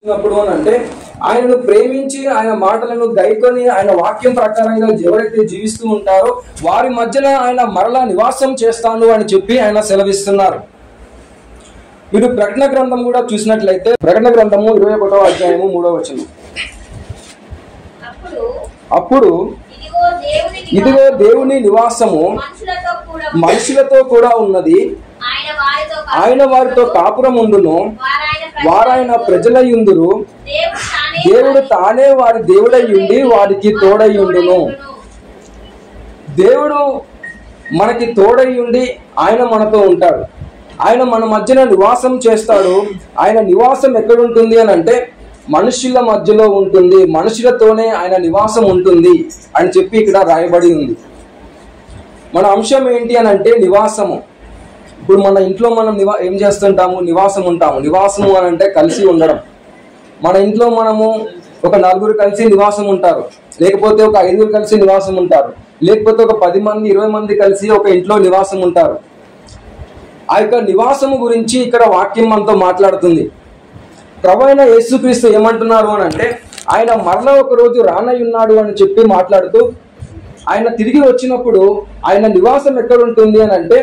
అంటే ఆయనను ప్రేమించి ఆయన మాటలను గైకొని ఆయన వాక్యం ప్రకారంగా ఎవరైతే జీవిస్తూ ఉంటారో వారి మధ్యన ఆయన మరలా నివాసం చేస్తాను అని చెప్పి ఆయన సెలవిస్తున్నారు. మీరు ప్రకటన గ్రంథం కూడా చూసినట్లయితే ప్రకటన గ్రంథము 21వ అధ్యాయము 3వ వచనం, అప్పుడు ఇదిగో దేవుని నివాసము మనుషులతో కూడా ఉన్నది, ఆయన వారితో కాపురం ఉండును, వారాయన ప్రజలయ్యుందురు, దేవుడు తానే వారి దేవుడయ్యుండి వారికి తోడయ్యుండును. దేవుడు మనకి తోడయ్యుండి ఆయన మనతో ఉంటాడు. ఆయన మన మధ్యన నివాసం చేస్తాడు. ఆయన నివాసం ఎక్కడుంటుంది అని అంటే మనుషుల మధ్యలో ఉంటుంది, మనుషులతోనే ఆయన నివాసం ఉంటుంది అని చెప్పి ఇక్కడ రాయబడి ఉంది. మన అంశం ఏంటి అని అంటే నివాసము. ఇప్పుడు మన ఇంట్లో మనం ఏం చేస్తుంటాము? నివాసం ఉంటాము. నివాసము అని అంటే కలిసి ఉండడం. మన ఇంట్లో మనము ఒక 4 కలిసి నివాసం ఉంటారు, లేకపోతే ఒక 5 కలిసి నివాసం ఉంటారు, లేకపోతే ఒక 10 మంది 20 మంది కలిసి ఒక ఇంట్లో నివాసం ఉంటారు. ఆ యొక్క నివాసము గురించి ఇక్కడ వాక్యం మనతో మాట్లాడుతుంది. ప్రభువైన యేసుక్రీస్తు ఏమంటున్నారు అని అంటే ఆయన మరలా ఒక రోజు రానయ్యున్నాడు అని చెప్పి మాట్లాడుతూ ఆయన తిరిగి వచ్చినప్పుడు ఆయన నివాసం ఎక్కడ ఉంటుంది అని అంటే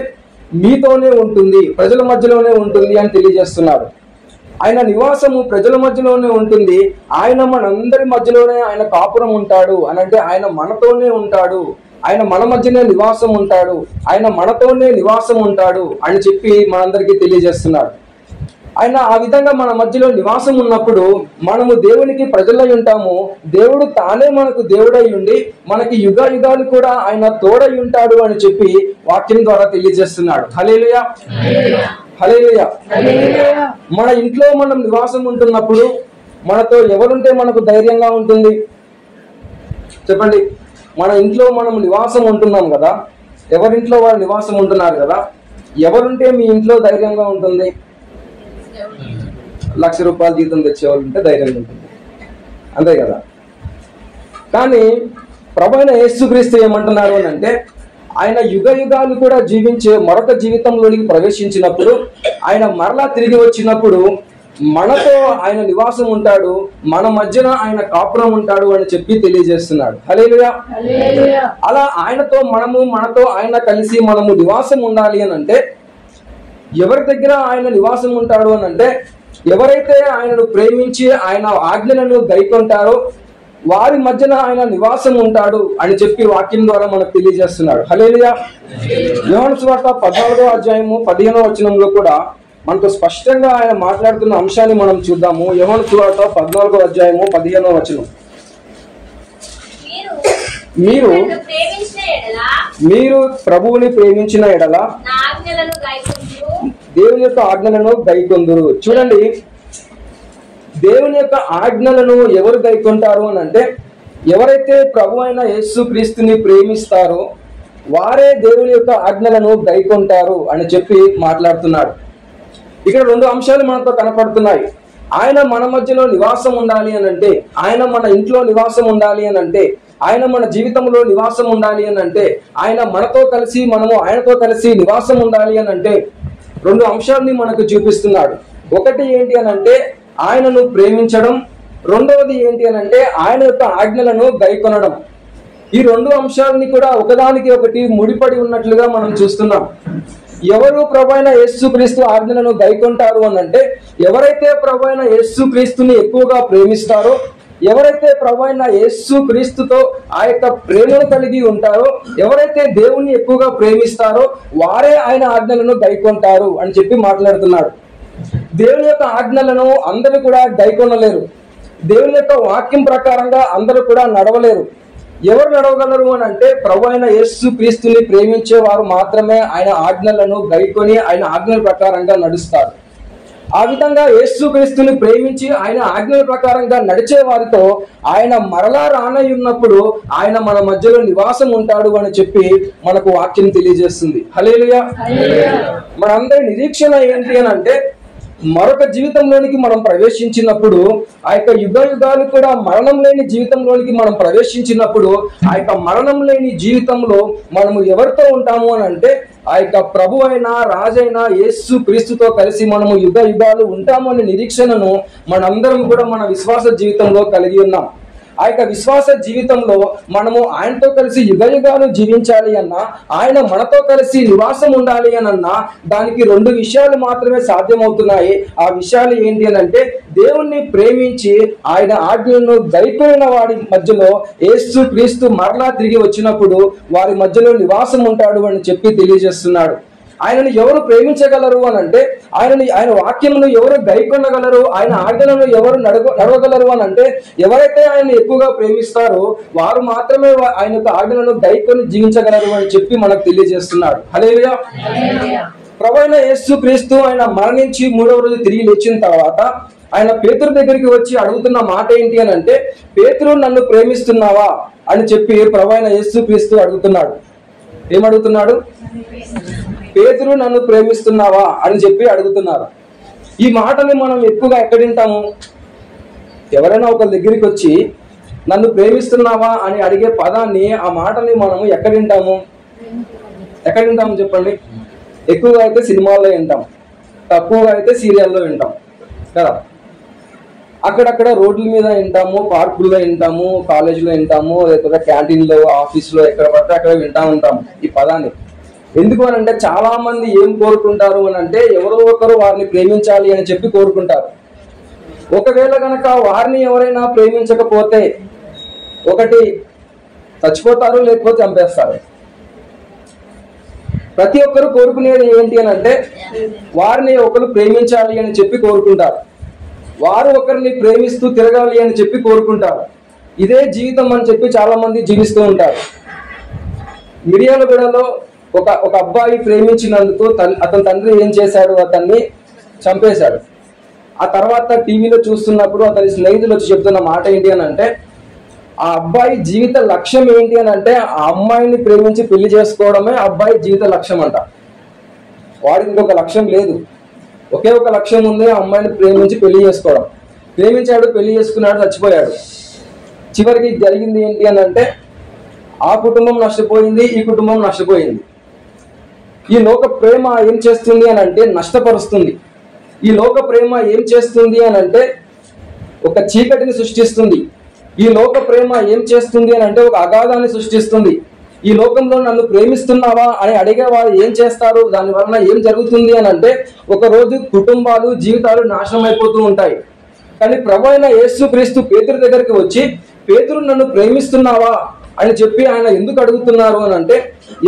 మీతోనే ఉంటుంది, ప్రజల మధ్యలోనే ఉంటుంది అని తెలియజేస్తున్నారు. ఆయన నివాసము ప్రజల మధ్యలోనే ఉంటుంది. ఆయన మనందరి మధ్యలోనే ఆయన కాపురం ఉంటాడు అని అంటే ఆయన మనతోనే ఉంటాడు, ఆయన మన మధ్యనే నివాసం ఉంటాడు, ఆయన మనతోనే నివాసం ఉంటాడు అని చెప్పి మనందరికీ తెలియజేస్తున్నాడు. ఆయన ఆ విధంగా మన మధ్యలో నివాసం ఉన్నప్పుడు మనము దేవునికి ప్రజలై ఉంటాము. దేవుడు తానే మనకు దేవుడై ఉండి మనకి యుగ యుగాలు కూడా ఆయన తోడై ఉంటాడు అని చెప్పి వాక్యం ద్వారా తెలియజేస్తున్నాడు. హల్లెలూయా, హల్లెలూయా. మన ఇంట్లో మనం నివాసం ఉంటున్నప్పుడు మనతో ఎవరుంటే మనకు ధైర్యంగా ఉంటుంది? చెప్పండి. మన ఇంట్లో మనం నివాసం ఉంటున్నాం కదా, ఎవరింట్లో వారు నివాసం ఉంటున్నారు కదా, ఎవరుంటే మీ ఇంట్లో ధైర్యంగా ఉంటుంది? 1,00,000 రూపాయలు జీతం తెచ్చేవాళ్ళు ఉంటే ధైర్యంగా ఉంటుంది, అంతే కదా. కానీ ప్రభువైన యేసుక్రీస్తు ఏమంటున్నారు అని అంటే ఆయన యుగ యుగాలు కూడా జీవించే మరొక జీవితంలోనికి ప్రవేశించినప్పుడు ఆయన మరలా తిరిగి వచ్చినప్పుడు మనతో ఆయన నివాసం ఉంటాడు, మన మధ్యన ఆయన కాపురం ఉంటాడు అని చెప్పి తెలియజేస్తున్నాడు. హల్లెలూయా. అలా ఆయనతో మనతో ఆయన కలిసి మనము నివాసం ఉండాలి అని అంటే ఎవరి దగ్గర ఆయన నివాసం ఉంటాడు అని అంటే ఎవరైతే ఆయనను ప్రేమించి ఆయన ఆజ్ఞలను గైకొంటారో వారి మధ్యన ఆయన నివాసం ఉంటాడు అని చెప్పి వాక్యం ద్వారా మనకు తెలియజేస్తున్నాడు. హల్లెలూయా. యోహాను సువార్త 14వ అధ్యాయము 15వ వచనంలో కూడా మనతో స్పష్టంగా ఆయన మాట్లాడుతున్న అంశాన్ని మనం చూద్దాము. యోహాను సువార్త 14వ అధ్యాయము 15వ వచనం, మీరు ప్రభువుని ప్రేమించిన ఎడల దేవుని యొక్క ఆజ్ఞలను గైకొందురు. చూడండి, దేవుని యొక్క ఆజ్ఞలను ఎవరు గైకొంటారు అని అంటే ఎవరైతే ప్రభు అయిన యేసుక్రీస్తుని ప్రేమిస్తారో వారే దేవుని యొక్క ఆజ్ఞలను గైకొంటారు అని చెప్పి మాట్లాడుతున్నాడు. ఇక్కడ 2 అంశాలు మనతో కనపడుతున్నాయి. ఆయన మన మధ్యలో నివాసం ఉండాలి అని అంటే, ఆయన మన ఇంట్లో నివాసం ఉండాలి అని అంటే, ఆయన మన జీవితంలో నివాసం ఉండాలి అని అంటే, ఆయన మనతో కలిసి మనము ఆయనతో కలిసి నివాసం ఉండాలి అని అంటే 2 అంశాలని మనకు చూపిస్తున్నాడు. ఒకటి ఏంటి అని అంటే ఆయనను ప్రేమించడం, రెండవది ఏంటి అని అంటే ఆయన యొక్క ఆజ్ఞలను గైకొనడం. ఈ 2 అంశాలని కూడా ఒకదానికి ఒకటి ముడిపడి ఉన్నట్లుగా మనం చూస్తున్నాం. ఎవరు ప్రభువైన యేసుక్రీస్తు ఆజ్ఞలను గైకొంటారు అని అంటే ఎవరైతే ప్రభువైన యేసుక్రీస్తుని ఎక్కువగా ప్రేమిస్తారో, ఎవరైతే ప్రభువైన యేసుక్రీస్తుతో ఆ యొక్క ప్రేమను కలిగి ఉంటారో, ఎవరైతే దేవుణ్ణి ఎక్కువగా ప్రేమిస్తారో వారే ఆయన ఆజ్ఞలను గైకొంటారు అని చెప్పి మాట్లాడుతున్నాడు. దేవుని యొక్క ఆజ్ఞలను అందరూ కూడా గైకొనలేరు. దేవుని యొక్క వాక్యం ప్రకారంగా అందరూ కూడా నడవలేరు. ఎవరు నడవగలరు అని అంటే ప్రభువైన యేసుక్రీస్తుని ప్రేమించే వారు మాత్రమే ఆయన ఆజ్ఞలను గైకొని ఆయన ఆజ్ఞల ప్రకారంగా నడుస్తారు. ఆ విధంగా యేసుక్రీస్తుని ప్రేమించి ఆయన ఆజ్ఞల ప్రకారంగా నడిచే వారితో ఆయన మరలా రానయ్యున్నప్పుడు ఆయన మన మధ్యలో నివాసం ఉంటాడు అని చెప్పి మనకు వాక్యం తెలియజేస్తుంది. హల్లెలూయా. మనందరి నిరీక్షణ ఏంటి అని అంటే మరొక జీవితంలోనికి మనం ప్రవేశించినప్పుడు, ఆ యొక్క యుగ యుగాలు కూడా మరణం లేని జీవితంలోనికి మనం ప్రవేశించినప్పుడు, ఆ యొక్క మరణం లేని జీవితంలో మనము ఎవరితో ఉంటాము అని అంటే ఆ యొక్క ప్రభు అయిన రాజైన యేసు క్రీస్తుతో కలిసి మనము యుగ యుగాలు ఉంటాము అనే నిరీక్షణను మనందరం కూడా మన విశ్వాస జీవితంలో కలిగి ఉన్నాం. ఆ యొక్క విశ్వాస జీవితంలో మనము ఆయనతో కలిసి యుగ యుగాలు జీవించాలి అన్నా, ఆయన మనతో కలిసి నివాసం ఉండాలి అన్నా దానికి 2 విషయాలు మాత్రమే సాధ్యమవుతున్నాయి. ఆ విషయాలు ఏంటి అని అంటే, దేవుణ్ణి ప్రేమించి ఆయన ఆజ్ఞలను గైకొనిన వారి మధ్యలో యేసు క్రీస్తు మరలా తిరిగి వచ్చినప్పుడు వారి మధ్యలో నివాసం ఉంటాడు అని చెప్పి తెలియజేస్తున్నాడు. ఆయనను ఎవరు ప్రేమించగలరు అని అంటే, ఆయన వాక్యమును ఎవరు గైకొనగలరు, ఆయన ఆజ్ఞలను ఎవరు నడవగలరు అని అంటే, ఎవరైతే ఆయన ఎక్కువగా ప్రేమిస్తారో వారు మాత్రమే ఆయన యొక్క ఆజ్ఞలను గైకొని జీవించగలరు అని చెప్పి మనకు తెలియజేస్తున్నాడు. హల్లెలూయా. ప్రభువైన యేసు క్రీస్తు ఆయన మరణించి 3వ రోజు తిరిగి లేచిన తర్వాత ఆయన పేతురు దగ్గరికి వచ్చి అడుగుతున్న మాట ఏంటి అని అంటే, పేతురు నన్ను ప్రేమిస్తున్నావా అని చెప్పి ప్రభువైన యేసు క్రీస్తు అడుగుతున్నాడు. ఏమడుగుతున్నాడు? పేతురు నన్ను ప్రేమిస్తున్నావా అని చెప్పి అడుగుతున్నారు. ఈ మాటని మనం ఎక్కువగా ఎక్కడ వింటాము? ఎవరైనా ఒక దగ్గరికి వచ్చి నన్ను ప్రేమిస్తున్నావా అని అడిగే పదాన్ని, ఆ మాటని మనము ఎక్కడ వింటాము చెప్పండి? ఎక్కువగా అయితే సినిమాల్లో వింటాం, తక్కువగా అయితే సీరియల్లో వింటాం కదా. అక్కడక్కడ రోడ్ల మీద వింటాము, పార్కుల్లో వింటాము, కాలేజీలో వింటాము, లేకపోతే క్యాంటీన్లో, ఆఫీస్లో, ఎక్కడ పడితే అక్కడ వింటా ఉంటాము ఈ పదాన్ని. ఎందుకు అని అంటే, చాలా మంది ఏం కోరుకుంటారు అని అంటే, ఎవరో ఒకరు వారిని ప్రేమించాలి అని చెప్పి కోరుకుంటారు. ఒకవేళ కనుక వారిని ఎవరైనా ప్రేమించకపోతే ఒకటి చచ్చిపోతారు, లేకపోతే చంపేస్తారు. ప్రతి ఒక్కరు కోరుకునేది ఏంటి అని అంటే, వారిని ఒకరు ప్రేమించాలి అని చెప్పి కోరుకుంటారు. వారు ఒకరిని ప్రేమిస్తూ తిరగాలి అని చెప్పి కోరుకుంటారు. ఇదే జీవితం అని చెప్పి చాలా మంది జీవిస్తూ ఉంటారు. మిర్యాలగూడలో ఒక అబ్బాయి ప్రేమించినందుకు అతని తండ్రి ఏం చేశాడు? అతన్ని చంపేశాడు. ఆ తర్వాత టీవీలో చూస్తున్నప్పుడు అతని స్నేహితులు వచ్చి చెప్తున్న మాట ఏంటి అని అంటే, ఆ అబ్బాయి జీవిత లక్ష్యం ఏంటి అని అంటే, ఆ అమ్మాయిని ప్రేమించి పెళ్లి చేసుకోవడమే ఆ అబ్బాయి జీవిత లక్ష్యం అంట. వాడికి ఇంకొక లక్ష్యం లేదు. ఒకే ఒక లక్ష్యం ఉంది, ఆ అమ్మాయిని ప్రేమించి పెళ్లి చేసుకోవడం. ప్రేమించాడు, పెళ్లి చేసుకున్నాడు, చచ్చిపోయాడు. చివరికి జరిగింది ఏంటి అని అంటే, ఆ కుటుంబం నష్టపోయింది, ఈ కుటుంబం నష్టపోయింది. ఈ లోక ప్రేమ ఏం చేస్తుంది అని అంటే నష్టపరుస్తుంది. ఈ లోక ప్రేమ ఏం చేస్తుంది అని అంటే ఒక చీకటిని సృష్టిస్తుంది. ఈ లోక ప్రేమ ఏం చేస్తుంది అని అంటే ఒక అగాధాన్ని సృష్టిస్తుంది. ఈ లోకంలో నన్ను ప్రేమిస్తున్నావా అని అడిగే వారు ఏం చేస్తారు? దాని వలన ఏం జరుగుతుంది అని అంటే, ఒకరోజు కుటుంబాలు, జీవితాలు నాశనం అయిపోతూ ఉంటాయి. కానీ ప్రభువైన యేసు క్రీస్తు పేతురు దగ్గరికి వచ్చి, పేతురు నన్ను ప్రేమిస్తున్నావా అని చెప్పి ఆయన ఎందుకు అడుగుతున్నారు అని అంటే,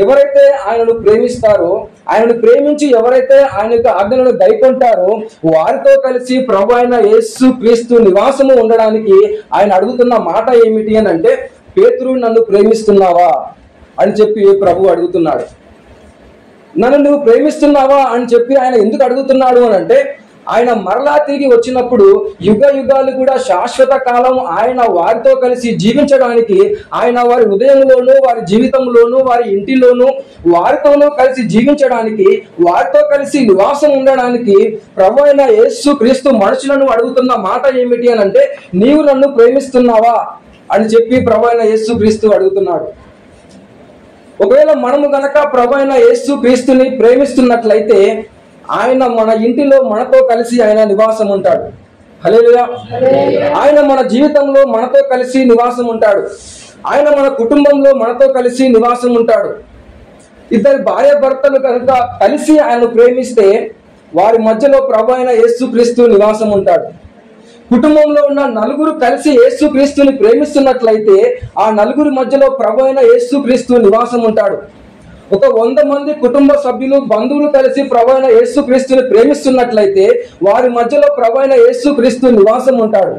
ఎవరైతే ఆయనను ప్రేమిస్తారో, ఆయనను ప్రేమించి ఎవరైతే ఆయన యొక్క ఆజ్ఞలను గైకొంటారో వారితో కలిసి ప్రభువైన యేసు క్రీస్తు నివాసము ఉండడానికి ఆయన అడుగుతున్న మాట ఏమిటి అని అంటే, పేతురు నన్ను ప్రేమిస్తున్నావా అని చెప్పి ప్రభు అడుగుతున్నాడు. నన్ను నువ్వు ప్రేమిస్తున్నావా అని చెప్పి ఆయన ఎందుకు అడుగుతున్నాడు అని అంటే, ఆయన మరలా తిరిగి వచ్చినప్పుడు యుగ యుగాలు కూడా శాశ్వత కాలం ఆయన వారితో కలిసి జీవించడానికి, ఆయన వారి హృదయంలోనూ, వారి జీవితంలోనూ, వారి ఇంటిలోనూ వారితోనూ కలిసి జీవించడానికి, వారితో కలిసి నివాసం ఉండడానికి ప్రభువైన యేసు క్రీస్తు మనుషులను అడుగుతున్న మాట ఏమిటి అని అంటే, నీవు నన్ను ప్రేమిస్తున్నావా అని చెప్పి ప్రభువైన యేసు క్రీస్తు అడుగుతున్నాడు. ఒకవేళ మనము గనక ప్రభువైన యేసు క్రీస్తుని ప్రేమిస్తున్నట్లయితే ఆయన మన ఇంటిలో మనతో కలిసి ఆయన నివాసం ఉంటాడు. హల్లెలూయా. ఆయన మన జీవితంలో మనతో కలిసి నివాసం ఉంటాడు. ఆయన మన కుటుంబంలో మనతో కలిసి నివాసం ఉంటాడు. ఇద్దరు భార్య భర్తలు కనుక కలిసి ఆయన ప్రేమిస్తే వారి మధ్యలో ప్రభువైన యేసు క్రీస్తు నివాసం ఉంటాడు. కుటుంబంలో ఉన్న నలుగురు కలిసి యేసు క్రీస్తుని ప్రేమిస్తున్నట్లయితే ఆ నలుగురి మధ్యలో ప్రభువైన యేసు క్రీస్తు నివాసం ఉంటాడు. ఒక 100 మంది కుటుంబ సభ్యులు, బంధువులు కలిసి ప్రభువైన యేసు క్రీస్తుని ప్రేమిస్తున్నట్లయితే వారి మధ్యలో ప్రభువైన యేసు క్రీస్తు నివాసం ఉంటాడు.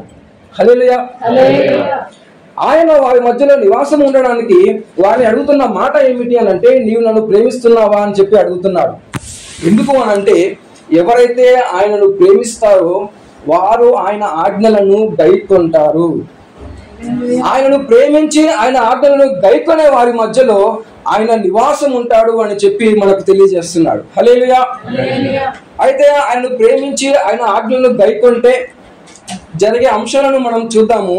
హల్లెలూయా. ఆయన వారి మధ్యలో నివాసం ఉండడానికి వారిని అడుగుతున్న మాట ఏమిటి అని అంటే, నీవు నన్ను ప్రేమిస్తున్నావా అని చెప్పి అడుగుతున్నాడు. ఎందుకు అని అంటే, ఎవరైతే ఆయనను ప్రేమిస్తారో వారు ఆయన ఆజ్ఞలను గైకొంటారు. ఆయనను ప్రేమించి ఆయన ఆజ్ఞలను గైకొనే వారి మధ్యలో ఆయన నివాసం ఉంటాడు అని చెప్పి మనకు తెలియజేస్తున్నాడు. హల్లెలూయా. అయితే ఆయన ప్రేమించి ఆయన ఆజ్ఞలను గైకొంటే జరిగే అంశాలను మనం చూద్దాము.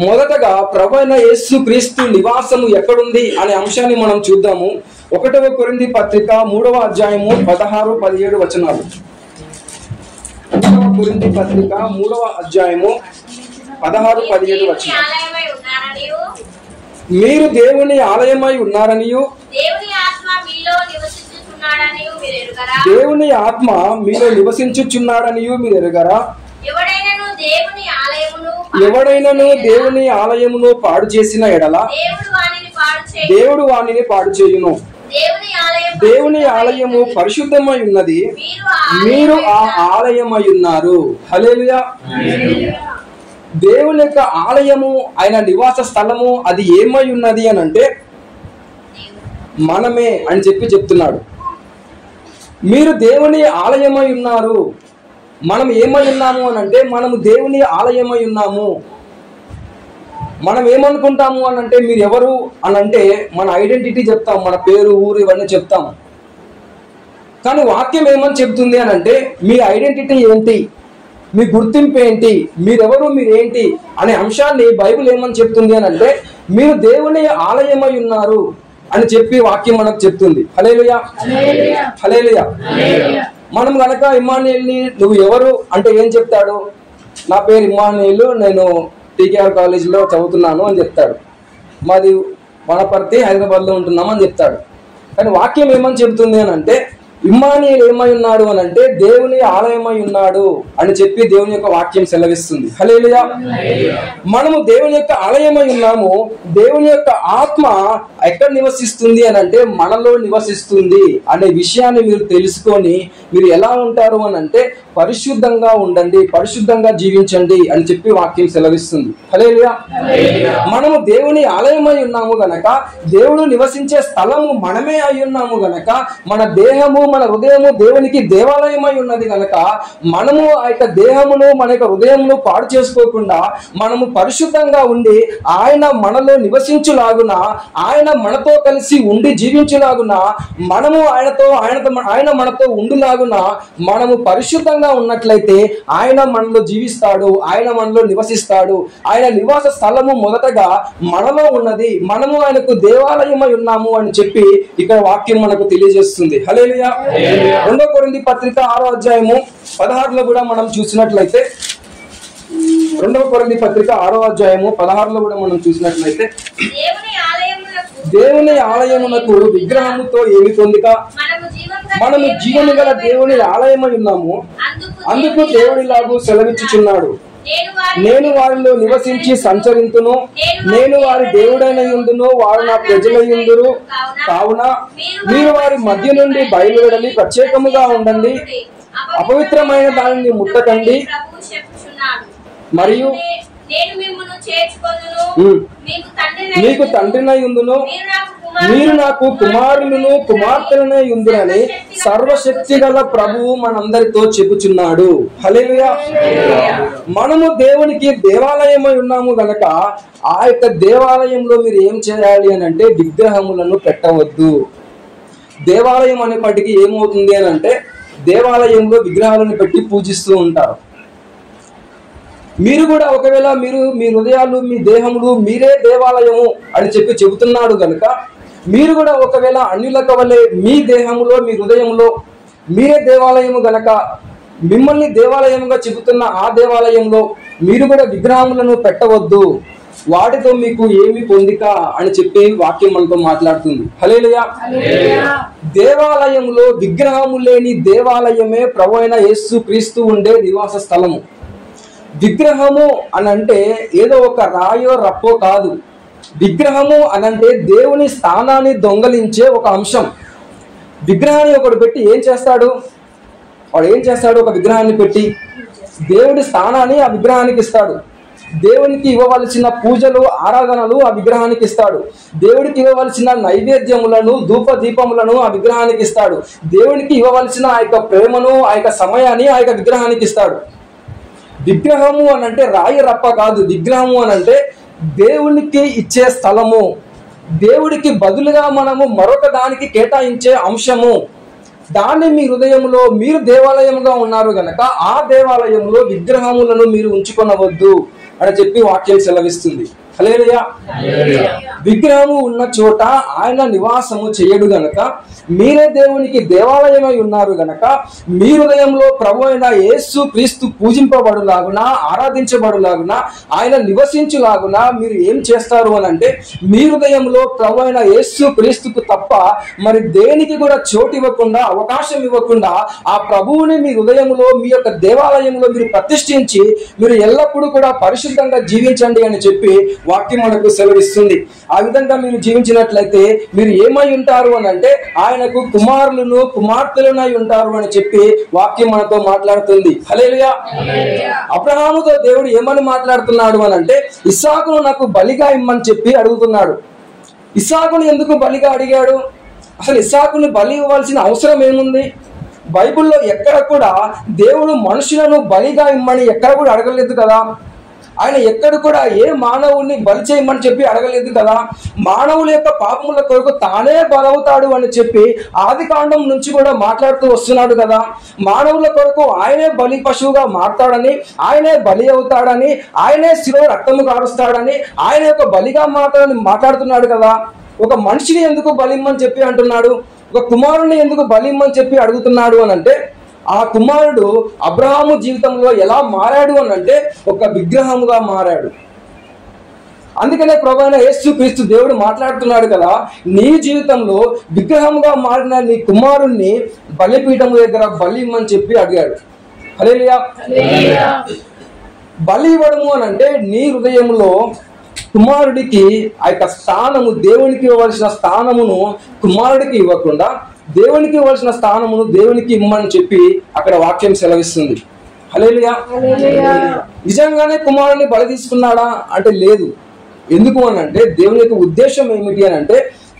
మొదటగా ప్రభువైన యేసు క్రీస్తు నివాసము ఎక్కడుంది అనే అంశాన్ని మనం చూద్దాము. 1 కొరింథీ పత్రిక 3వ అధ్యాయము 16-17 వచనాలు. 1 కొరింథీ పత్రిక 3వ అధ్యాయము 16-17 వచనాలు. మీరు దేవుని ఆలయమై ఉన్నారనియు దేవుని ఆత్మ మీలో నివసించుచున్నాడనియు మీరు ఎరుగరా? ఎవడైనను దేవుని ఆలయమును పాడు చేసిన ఎడల దేవుడు వానిని పాడు చేయును. దేవుని ఆలయము పరిశుద్ధమై ఉన్నది, మీరు ఆ ఆలయమై ఉన్నారు. హల్లెలూయా. దేవుని యొక్క ఆలయము, ఆయన నివాస స్థలము అది ఏమై ఉన్నది అని అంటే మనమే అని చెప్తున్నాడు. మీరు దేవుని ఆలయమై ఉన్నారు. మనం ఏమై ఉన్నాము అని అంటే మనము దేవుని ఆలయమై ఉన్నాము. మనం ఏమనుకుంటాము అని అంటే మీరు ఎవరు అని అంటే మన ఐడెంటిటీ చెప్తాం, మన పేరు, ఊరు ఇవన్నీ చెప్తాం. కానీ వాక్యం ఏమని చెప్తుంది అని అంటే మీ ఐడెంటిటీ ఏంటి, మీ గుర్తింపు ఏంటి, మీరెవరు, మీరేంటి అనే అంశాన్ని బైబిల్ ఏమని చెప్తుంది అని అంటే మీరు దేవుని ఆలయమై ఉన్నారు అని చెప్పి వాక్యం మనకు చెప్తుంది. హల్లెలూయా. హల్లెలూయా. మనం గనక ఇమ్మానుయేల్ని నువ్వు ఎవరు అంటే ఏం చెప్తాడు? నా పేరు ఇమ్మానుయేలు, నేను టీకేఆర్ కాలేజీలో చదువుతున్నాను అని చెప్తాడు. మాది వనపర్తి, హైదరాబాద్లో ఉంటున్నాము అని చెప్తాడు. కానీ వాక్యం ఏమని చెబుతుంది అని అంటే ఇమ్మానుయేలు ఏమై ఉన్నాడు అని అంటే దేవుని ఆలయమై ఉన్నాడు అని చెప్పి దేవుని యొక్క వాక్యం సెలవిస్తుంది. హల్లెలూయా. మనము దేవుని యొక్క ఆలయమై ఉన్నాము. దేవుని యొక్క ఆత్మ ఎక్కడ నివసిస్తుంది అని అంటే మనలో నివసిస్తుంది అనే విషయాన్ని మీరు తెలుసుకొని మీరు ఎలా ఉంటారు అని అంటే పరిశుద్ధంగా ఉండండి, పరిశుద్ధంగా జీవించండి అని చెప్పి వాక్యం సెలవిస్తుంది. హల్లెలూయా. మనము దేవుని ఆలయమై ఉన్నాము గనక, దేవుడు నివసించే స్థలము మనమే అయి ఉన్నాము గనక, మన దేహము మన హృదయము దేవునికి దేవాలయమై ఉన్నది గనక మనము ఆ యొక్క దేహమును మన యొక్క హృదయమును పాడు చేసుకోకుండా మనము పరిశుద్ధంగా ఉండి ఆయన మనలో నివసించులాగున, ఆయన మనతో కలిసి ఉండి జీవించులాగున, మనము ఆయన మనతో ఉండులాగున మనము పరిశుద్ధంగా ఉన్నట్లయితే ఆయన మనలో జీవిస్తాడు, ఆయన మనలో నివసిస్తాడు. ఆయన నివాస స్థలము మొదటగా మనలో ఉన్నది, మనము ఆయనకు దేవాలయమై ఉన్నాము అని చెప్పి ఇక్కడ వాక్యం మనకు తెలియజేస్తుంది. హల్లెలూయా. 2 కొరింథీ పత్రిక 6వ అధ్యాయము 16లో కూడా మనం చూసినట్లయితే 2 కొరింథీ పత్రిక 6వ అధ్యాయము 16లో కూడా మనం చూసినట్లయితే దేవుని ఆలయమునకు విగ్రహముతో ఏమి పొందిక, మనము జీవము గల దేవుని ఆలయమై ఉన్నాము. అందుకు దేవుడిలాగూ సెలవిచ్చుచున్నాడు, నేను వారిలో నివసించి సంచరింతును, నేను వారి దేవుడైన యుందును, వారు నా ప్రజలై యుందురు. కావున మీరు వారి మధ్య నుండి బయలువెడలి ప్రత్యేకముగా ఉండండి, అపవిత్రమైన దానిని ముట్టకండి, మరియు మీకు తండ్రినై యుందును, మీరు నాకు కుమారులను కుమార్తెలనే యుందురని సర్వశక్తి గల ప్రభువు మనందరితో చెప్పుచున్నాడు. హల్లెలూయా. మనము దేవునికి దేవాలయమై ఉన్నాము గనక ఆ యొక్క దేవాలయంలో మీరు ఏం చేయాలి అని అంటే విగ్రహములను పెట్టవద్దు. దేవాలయం అనేప్పటికీ ఏమవుతుంది అని అంటే దేవాలయంలో విగ్రహాలను పెట్టి పూజిస్తూ ఉంటారు. మీరు కూడా ఒకవేళ మీరు మీ హృదయాలు, మీ దేహములు మీరే దేవాలయము అని చెప్పి చెబుతున్నాడు కనుక మీరు కూడా ఒకవేళ అన్యులకు వలె మీ దేహములో, మీ హృదయంలో మీరే దేవాలయము గనక మిమ్మల్ని దేవాలయముగా చెబుతున్న ఆ దేవాలయంలో మీరు కూడా విగ్రహములను పెట్టవద్దు, వాటితో మీకు ఏమి పొందిక అని చెప్పి వాక్యం మనతో మాట్లాడుతుంది. హల్లెలూయా. దేవాలయంలో విగ్రహము లేని దేవాలయమే ప్రభువైన యేసు క్రీస్తు ఉండే నివాస స్థలము. విగ్రహము అనంటే ఏదో ఒక రాయో రప్పో కాదు. విగ్రహము అనంటే దేవుని స్థానాన్ని దొంగలించే ఒక అంశం. విగ్రహాన్ని ఒకడు పెట్టి ఏం చేస్తాడు? వాడు ఏం చేస్తాడు? ఒక విగ్రహాన్ని పెట్టి దేవుడి స్థానాన్ని ఆ విగ్రహానికి ఇస్తాడు. దేవునికి ఇవ్వవలసిన పూజలు, ఆరాధనలు ఆ విగ్రహానికి ఇస్తాడు. దేవుడికి ఇవ్వవలసిన నైవేద్యములను, ధూప దీపములను ఆ విగ్రహానికి ఇస్తాడు. దేవునికి ఇవ్వవలసిన ఆ యొక్క ప్రేమను, ఆ యొక్క సమయాన్ని ఆ యొక్క విగ్రహానికి ఇస్తాడు. విగ్రహము అనంటే రాయి రప్ప కాదు. విగ్రహము అనంటే దేవునికి ఇచ్చే స్థలము, దేవుడికి బదులుగా మనము మరొక దానికి కేటాయించే అంశము. దాన్ని మీ హృదయంలో మీరు దేవాలయముగా ఉన్నారు గనక ఆ దేవాలయంలో విగ్రహములను మీరు ఉంచుకొనవద్దు అని చెప్పి వాక్యం సెలవిస్తుంది. హల్లెలూయా. విగ్రహము ఉన్న చోట ఆయన నివాసము చేయడు గనక మీరే దేవునికి దేవాలయమై ఉన్నారు గనక మీ హృదయంలో ప్రభు అయిన యేసు క్రీస్తు పూజింపబడులాగున, ఆరాధించబడులాగున, ఆయన నివసించులాగున మీరు ఏం చేస్తారు అని అంటే మీ హృదయంలో ప్రభు అయిన యేసు క్రీస్తుకు తప్ప మరి దేనికి కూడా చోటు ఇవ్వకుండా, అవకాశం ఇవ్వకుండా ఆ ప్రభువుని మీ హృదయంలో మీ యొక్క దేవాలయంలో మీరు ప్రతిష్ఠించి మీరు ఎల్లప్పుడూ కూడా పరిశుద్ధంగా జీవించండి అని చెప్పి వాక్యం మనకు సెలవిస్తుంది. ఆ విధంగా మీరు జీవించినట్లయితే మీరు ఏమై ఉంటారు అని అంటే ఆయనకు కుమారులను కుమార్తెలనై ఉంటారు అని చెప్పి వాక్యం మనతో మాట్లాడుతుంది. హల్లెలూయా. అబ్రహాముతో దేవుడు ఏమని మాట్లాడుతున్నాడు అని అంటే ఇస్సాకును నాకు బలిగా ఇమ్మని చెప్పి అడుగుతున్నాడు. ఇస్సాకును ఎందుకు బలిగా అడిగాడు? అసలు ఇస్సాకుని బలి ఇవ్వాల్సిన అవసరం ఏముంది? బైబిల్లో ఎక్కడ కూడా దేవుడు మనుషులను బలిగా ఇమ్మని ఎక్కడ కూడా అడగలేదు కదా. ఆయన ఎక్కడ కూడా ఏ మానవుడిని బలి చేయమని చెప్పి అడగలేదు కదా. మానవుల యొక్క పాపముల కొరకు తానే బలవుతాడు అని చెప్పి ఆది కాండం నుంచి కూడా మాట్లాడుతూ వస్తున్నాడు కదా. మానవుల కొరకు ఆయనే బలి పశువుగా మారతాడని, ఆయనే బలి అవుతాడని, ఆయనే శిలో రక్తము కారుస్తాడని, ఆయన యొక్క బలిగా మాట్లాడుతున్నాడు కదా. ఒక మనిషిని ఎందుకు బలిమ్మని చెప్పి అంటున్నాడు? ఒక కుమారుని ఎందుకు బలిమ్మని చెప్పి అడుగుతున్నాడు అని అంటే ఆ కుమారుడు అబ్రహాము జీవితంలో ఎలా మారాడు అని అంటే ఒక విగ్రహముగా మారాడు. అందుకనే ప్రభువైన యేసు క్రీస్తు దేవుడు మాట్లాడుతున్నాడు కదా, నీ జీవితంలో విగ్రహముగా మారిన నీ కుమారుణ్ణి బలిపీఠము దగ్గర బలి ఇమ్మని చెప్పి అడిగాడు. హల్లెలూయా. బలి ఇవ్వడము అని అంటే నీ హృదయంలో కుమారుడికి ఆ యొక్క స్థానము, దేవునికి ఇవ్వవలసిన స్థానమును కుమారుడికి ఇవ్వకుండా దేవునికి ఇవ్వాల్సిన స్థానమును దేవునికి ఇమ్మని చెప్పి అక్కడ వాక్యం సెలవిస్తుంది. హల్లెలూయా. నిజంగానే కుమారుని బలి తీసుకున్నాడా అంటే లేదు. ఎందుకు అని అంటే దేవుని యొక్క ఉద్దేశం ఏమిటి అని అంటే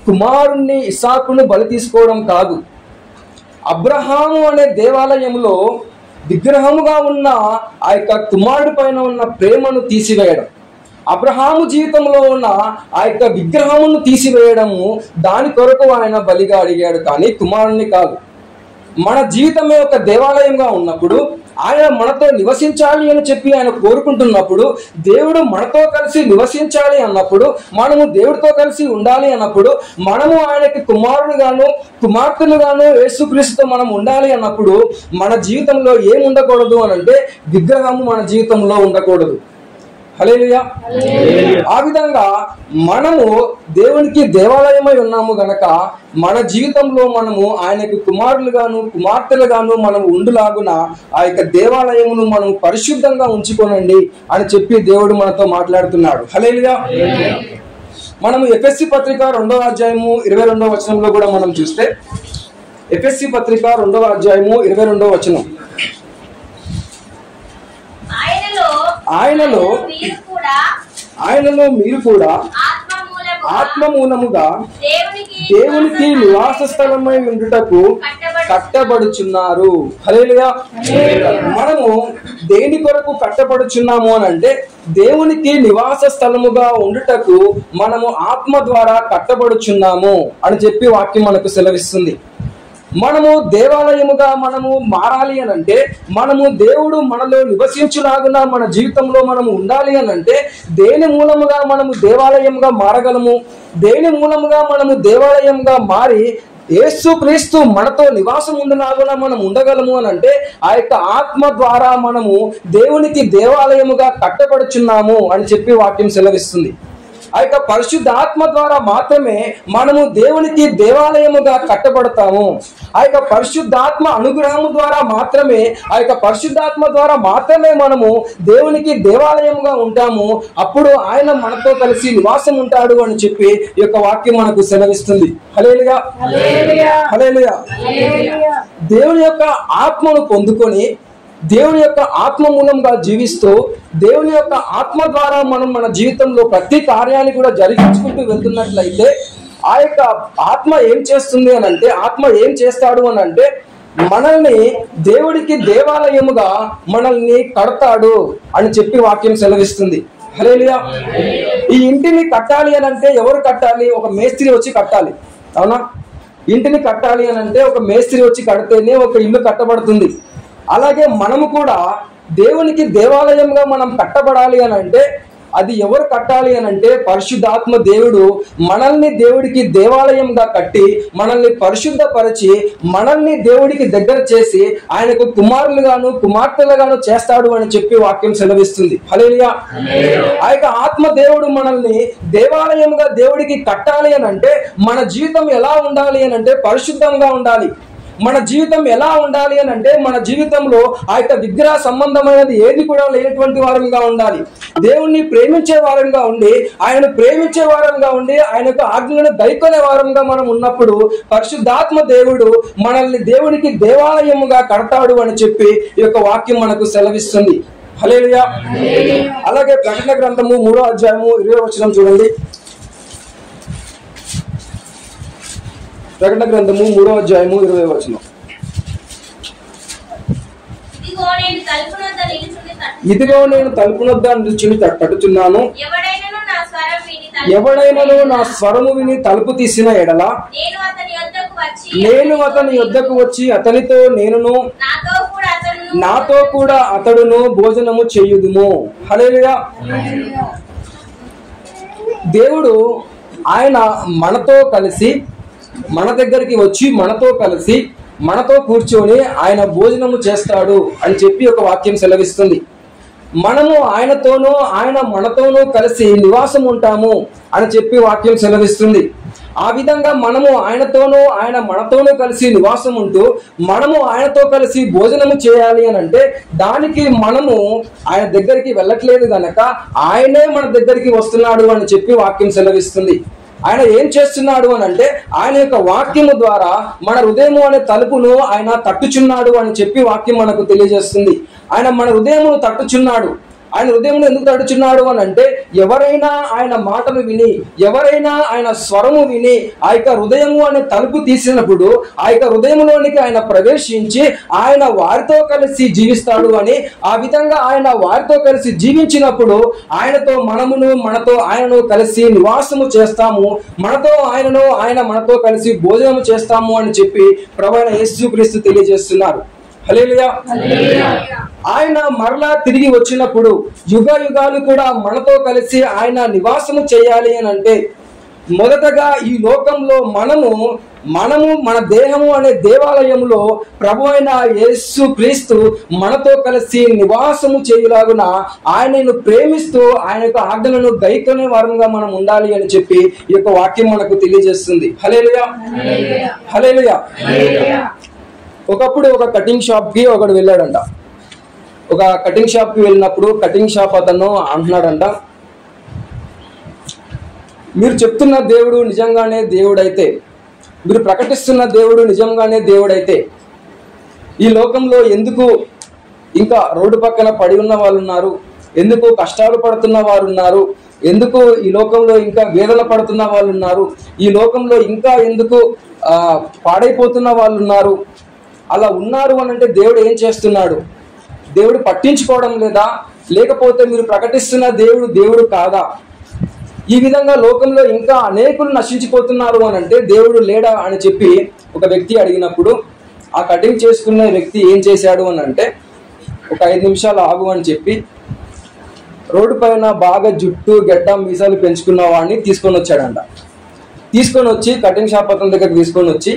కుమారుణ్ణి ఇస్సాకును బలి తీసుకోవడం కాదు. అబ్రహాము అనే దేవాలయంలో విగ్రహముగా ఉన్న ఆ యొక్క కుమారుడి పైన ఉన్న ప్రేమను తీసివేయడం, అబ్రహాము జీవితంలో ఉన్న ఆ యొక్క విగ్రహమును తీసివేయడము, దాని కొరకు ఆయన బలిగా అడిగాడు కానీ కుమారుణ్ణి కాదు. మన జీవితమే ఒక దేవాలయంగా ఉన్నప్పుడు ఆయన మనతో నివసించాలి అని చెప్పి ఆయన కోరుకుంటున్నప్పుడు, దేవుడు మనతో కలిసి నివసించాలి అన్నప్పుడు, మనము దేవుడితో కలిసి ఉండాలి అన్నప్పుడు, మనము ఆయనకి కుమారుడుగాను కుమార్తెలుగాను యేసుక్రీస్తుతో మనం ఉండాలి అన్నప్పుడు మన జీవితంలో ఏం ఉండకూడదు అని అంటే విగ్రహము మన జీవితంలో ఉండకూడదు. హల్లెలూయా. ఆ విధంగా మనము దేవునికి దేవాలయమై ఉన్నాము గనక మన జీవితంలో మనము ఆయనకు కుమారులుగాను కుమార్తెలుగాను మనం ఉండులాగున ఆ యొక్క దేవాలయమును మనం పరిశుద్ధంగా ఉంచుకోనండి అని చెప్పి దేవుడు మనతో మాట్లాడుతున్నాడు. హల్లెలూయా. మనము ఎఫెసీ పత్రిక 2వ అధ్యాయము 22వ వచనంలో కూడా మనం చూస్తే, ఎఫెసీ పత్రిక 2వ అధ్యాయము 22వ వచనం, ఆయనలో మీరు కూడా ఆత్మ మూలముగా దేవునికి నివాస స్థలమై ఉండుటకు కట్టబడుచున్నారు. హల్లెలూయా. మనము దేని కొరకు కట్టబడుచున్నాము అని అంటే దేవునికి నివాస స్థలముగా ఉండుటకు మనము ఆత్మ ద్వారా కట్టబడుచున్నాము అని చెప్పి వాక్యం మనకు సెలవిస్తుంది. మనము దేవాలయముగా మనము మారాలి అని అంటే, మనము దేవుడు మనలో నివసించులాగున మన జీవితంలో మనము ఉండాలి అని అంటే దేని మూలముగా మనము దేవాలయంగా మారగలము? దేని మూలముగా మనము దేవాలయంగా మారి యేసుక్రీస్తు మనతో నివాసం ఉండలాగున మనం ఉండగలము అని అంటే ఆ యొక్క ఆత్మ ద్వారా మనము దేవునికి దేవాలయముగా కట్టబడుచున్నాము అని చెప్పి వాక్యం సెలవిస్తుంది. ఆ యొక్క పరిశుద్ధాత్మ ద్వారా మాత్రమే మనము దేవునికి దేవాలయముగా కట్టబడతాము. ఆ యొక్క పరిశుద్ధాత్మ అనుగ్రహము ద్వారా మాత్రమే, ఆ యొక్క పరిశుద్ధాత్మ ద్వారా మాత్రమే మనము దేవునికి దేవాలయముగా ఉంటాము. అప్పుడు ఆయన మనతో కలిసి నివాసం ఉంటాడు అని చెప్పి ఈ యొక్క వాక్యం మనకు సెలవిస్తుంది. హల్లెలూయా. హల్లెలూయా. దేవుని యొక్క ఆత్మను పొందుకొని దేవుని యొక్క ఆత్మ మూలంగా జీవిస్తూ దేవుని యొక్క ఆత్మ ద్వారా మనం మన జీవితంలో ప్రతి కార్యాన్ని కూడా జరిగించుకుంటూ వెళ్తున్నట్లయితే ఆ యొక్క ఆత్మ ఏం చేస్తుంది అని అంటే, ఆత్మ ఏం చేస్తాడు అని అంటే మనల్ని దేవుడికి దేవాలయముగా మనల్ని కడతాడు అని చెప్పి వాక్యం సెలవిస్తుంది. హల్లెలూయా. ఈ ఇంటిని కట్టాలి అని అంటే ఎవరు కట్టాలి? ఒక మేస్త్రి వచ్చి కట్టాలి, అవునా? ఇంటిని కట్టాలి అని అంటే ఒక మేస్త్రి వచ్చి కడితేనే ఒక ఇల్లు కట్టబడుతుంది. అలాగే మనము కూడా దేవునికి దేవాలయంగా మనం కట్టబడాలి అని అంటే అది ఎవరు కట్టాలి అని అంటే పరిశుద్ధాత్మ దేవుడు మనల్ని దేవుడికి దేవాలయంగా కట్టి మనల్ని పరిశుద్ధపరిచి మనల్ని దేవుడికి దగ్గర చేసి ఆయనకు కుమారులుగాను కుమార్తెలుగాను చేస్తాడు అని చెప్పి వాక్యం సెలవిస్తుంది. హల్లెలూయా. ఆ యొక్క ఆత్మ దేవుడు మనల్ని దేవాలయంగా దేవుడికి కట్టాలి అని అంటే మన జీవితం ఎలా ఉండాలి అని అంటే పరిశుద్ధంగా ఉండాలి. మన జీవితం ఎలా ఉండాలి అని అంటే మన జీవితంలో ఆ యొక్క విగ్రహ సంబంధమైనది ఏది కూడా లేనటువంటి వారంగా ఉండాలి. దేవుణ్ణి ప్రేమించే వారంగా ఉండి ఆయన ప్రేమించే వారంగా ఉండి ఆయన యొక్క ఆజ్ఞలను గైకొనే వారంగా మనం ఉన్నప్పుడు పరిశుద్ధాత్మ దేవుడు మనల్ని దేవునికి దేవాలయముగా కడతాడు అని చెప్పి ఈ యొక్క వాక్యం మనకు సెలవిస్తుంది. హల్లెలూయా. అలాగే ప్రకటన గ్రంథము 3వ అధ్యాయము 20వ వచనం చూడండి. ప్రకటన గ్రంథము 3వ అధ్యాయము 20వ వచనం. ఇదిగో నేను తలుపు వద్ద నిలుచుని తట్టుచున్నాను. ఎవడైనను నా స్వరము విని తలుపు తీసిన ఎడల నేను అతని యొద్దకు వచ్చి అతనితో నేనును నాతో కూడా అతడును భోజనము చేయుదుము. హల్లెలూయా. దేవుడు ఆయన మనతో కలిసి మన దగ్గరికి వచ్చి మనతో కలిసి మనతో కూర్చొని ఆయన భోజనము చేస్తాడు అని చెప్పి ఒక వాక్యం సెలవిస్తుంది. మనము ఆయనతోనూ ఆయన మనతోనూ కలిసి నివాసం ఉంటాము అని చెప్పి వాక్యం సెలవిస్తుంది. ఆ విధంగా మనము ఆయనతోనూ ఆయన మనతోనూ కలిసి నివాసం ఉంటూ మనము ఆయనతో కలిసి భోజనము చేయాలి అని అంటే దానికి మనము ఆయన దగ్గరికి వెళ్ళట్లేదు గనక ఆయనే మన దగ్గరికి వస్తున్నాడు అని చెప్పి వాక్యం సెలవిస్తుంది. ఆయన ఏం చేస్తున్నాడు అని అంటే ఆయన యొక్క వాక్యము ద్వారా మన హృదయము అనే తలుపును ఆయన తట్టుచున్నాడు అని చెప్పి వాక్యం మనకు తెలియజేస్తుంది. ఆయన మన హృదయమును తట్టుచున్నాడు. ఆయన హృదయమును ఎందుకు తట్టుచున్నాడు అని అంటే ఎవరైనా ఆయన మాటను విని ఎవరైనా ఆయన స్వరము విని ఆ యొక్క హృదయము అనే తలుపు తీసినప్పుడు ఆ యొక్క హృదయంలోనికి ఆయన ప్రవేశించి ఆయన వారితో కలిసి జీవిస్తాడు అని, ఆ విధంగా ఆయన వారితో కలిసి జీవించినప్పుడు ఆయనతో మనతో ఆయనను కలిసి నివాసము చేస్తాము, మనతో ఆయనను ఆయన మనతో కలిసి భోజనము చేస్తాము అని చెప్పి ప్రభువైన యేసుక్రీస్తు తెలియజేస్తున్నారు. హల్లెలూయా. ఆయన మరలా తిరిగి వచ్చినప్పుడు యుగ యుగాలు కూడా మనతో కలిసి ఆయన నివాసము చేయాలి అని అంటే మొదటగా ఈ లోకంలో మనము మన దేహము అనే దేవాలయంలో ప్రభువైన యేసుక్రీస్తు మనతో కలిసి నివాసము చేయులాగున ఆయనను ప్రేమిస్తూ ఆయన యొక్క ఆజ్ఞలను గైకొనే వారంగా మనం ఉండాలి అని చెప్పి ఈ యొక్క వాక్యం మనకు తెలియజేస్తుంది. హల్లెలూయా. హల్లెలూయా. ఒకప్పుడు ఒక కటింగ్ షాప్ కి ఒకడు వెళ్ళాడంట. ఒక కటింగ్ షాప్ కి వెళ్ళినప్పుడు కటింగ్ షాప్ అతను అంటున్నాడంట, మీరు చెప్తున్న దేవుడు నిజంగానే దేవుడైతే, మీరు ప్రకటిస్తున్న దేవుడు నిజంగానే దేవుడైతే ఈ లోకంలో ఎందుకు ఇంకా రోడ్డు పక్కన పడి ఉన్న వాళ్ళు ఉన్నారు, ఎందుకు కష్టాలు పడుతున్న వారు ఉన్నారు, ఎందుకు ఈ లోకంలో ఇంకా వేదన పడుతున్న వాళ్ళు ఉన్నారు, ఈ లోకంలో ఇంకా ఎందుకు పాడైపోతున్న వాళ్ళు ఉన్నారు, అలా ఉన్నారు అని అంటే దేవుడు ఏం చేస్తున్నాడు? దేవుడు పట్టించుకోవడం లేదా? లేకపోతే మీరు ప్రకటిస్తున్న దేవుడు కాదా? ఈ విధంగా లోకంలో ఇంకా అనేకులు నశించిపోతున్నారు అని అంటే దేవుడు లేడా అని చెప్పి ఒక వ్యక్తి అడిగినప్పుడు ఆ కటింగ్ చేసుకున్న వ్యక్తి ఏం చేశాడు అని అంటే ఒక 5 నిమిషాలు ఆగు అని చెప్పి రోడ్డు పైన బాగా జుట్టు గెడ్డం మీసాలు పెంచుకున్న వాడిని తీసుకొని వచ్చాడంట. తీసుకొని వచ్చి కటింగ్ షాప్ అతని దగ్గర తీసుకొని వచ్చి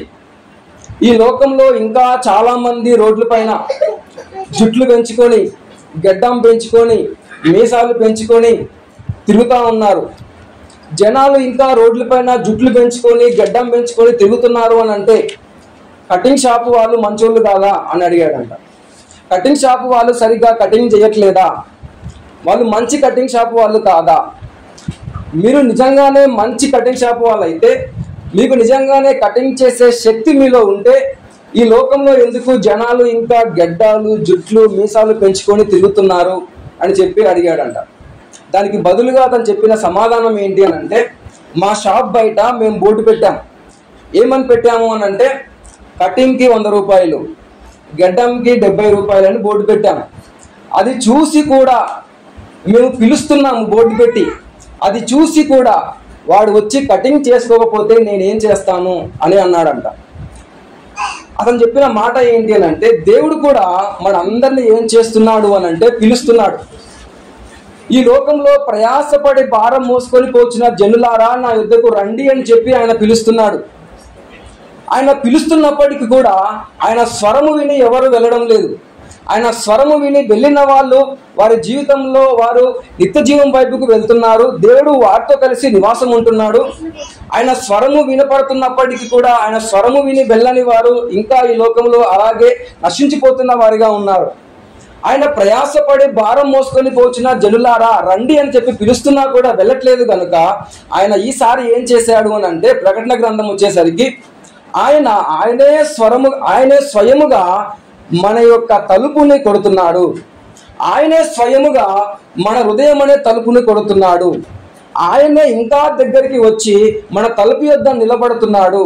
ఈ లోకంలో ఇంకా చాలా మంది రోడ్ల పైన జుట్లు పెంచుకొని గెడ్డం పెంచుకొని మీసాలు పెంచుకొని తిరుగుతూ ఉన్నారు. జనాలు ఇంకా రోడ్ల పైన జుట్లు పెంచుకొని గెడ్డం పెంచుకొని తిరుగుతున్నారు అని అంటే కటింగ్ షాప్ వాళ్ళు మంచోళ్ళు కాదా అని అడిగాడంట. కటింగ్ షాప్ వాళ్ళు సరిగ్గా కటింగ్ చేయట్లేదా? వాళ్ళు మంచి కటింగ్ షాప్ వాళ్ళు కాదా? మీరు నిజంగానే మంచి కటింగ్ షాప్ వాళ్ళు అయితే, మీకు నిజంగానే కటింగ్ చేసే శక్తి మీలో ఉంటే ఈ లోకంలో ఎందుకు జనాలు ఇంకా గెడ్డాలు జుట్లు మీసాలు పెంచుకొని తిరుగుతున్నారు అని చెప్పి అడిగాడంట. దానికి బదులుగా అతను చెప్పిన సమాధానం ఏంటి అని అంటే, మా షాప్ బయట మేము బోర్డు పెట్టాం. ఏమని పెట్టాము అని అంటే కటింగ్కి 100 రూపాయలు, గెడ్డంకి 70 రూపాయలు అని బోర్డు పెట్టాము. అది చూసి కూడా మేము పిలుస్తున్నాము బోర్డు పెట్టి, అది చూసి కూడా వాడు వచ్చి కటింగ్ చేసుకోకపోతే నేనేం చేస్తాను అని అన్నాడంట. అతను చెప్పిన మాట ఏంటి అని అంటే, దేవుడు కూడా మన అందరినీ ఏం చేస్తున్నాడు అని అంటే పిలుస్తున్నాడు. ఈ లోకంలో ప్రయాసపడి భారం మోసుకొని పోచిన జనులారా నా యుద్ధకు రండి అని చెప్పి ఆయన పిలుస్తున్నాడు. ఆయన పిలుస్తున్నప్పటికీ కూడా ఆయన స్వరము విని ఎవరు వెళ్ళడం లేదు. ఆయన స్వరము విని వెళ్ళిన వాళ్ళు వారి జీవితంలో వారు నిత్య జీవం వైపుకు వెళ్తున్నారు. దేవుడు వారితో కలిసి నివాసం ఉంటున్నాడు. ఆయన స్వరము వినపడుతున్నప్పటికీ కూడా ఆయన స్వరము విని వెళ్ళని వారు ఇంకా ఈ లోకంలో అలాగే నశించిపోతున్న వారిగా ఉన్నారు. ఆయన ప్రయాసపడి భారం మోసుకొని పోచిన జనులారా రండి అని చెప్పి పిలుస్తున్నా కూడా వెళ్ళట్లేదు కనుక ఆయన ఈసారి ఏం చేశాడు అని అంటే, ప్రకటన గ్రంథం వచ్చేసరికి ఆయనే స్వయముగా మన యొక్క తలుపుని కొడుతున్నాడు. ఆయనే స్వయముగా మన హృదయం అనే తలుపుని కొడుతున్నాడు. ఆయనే ఇంకా దగ్గరికి వచ్చి మన తలుపు యొద్ద నిలబడుతున్నాడు.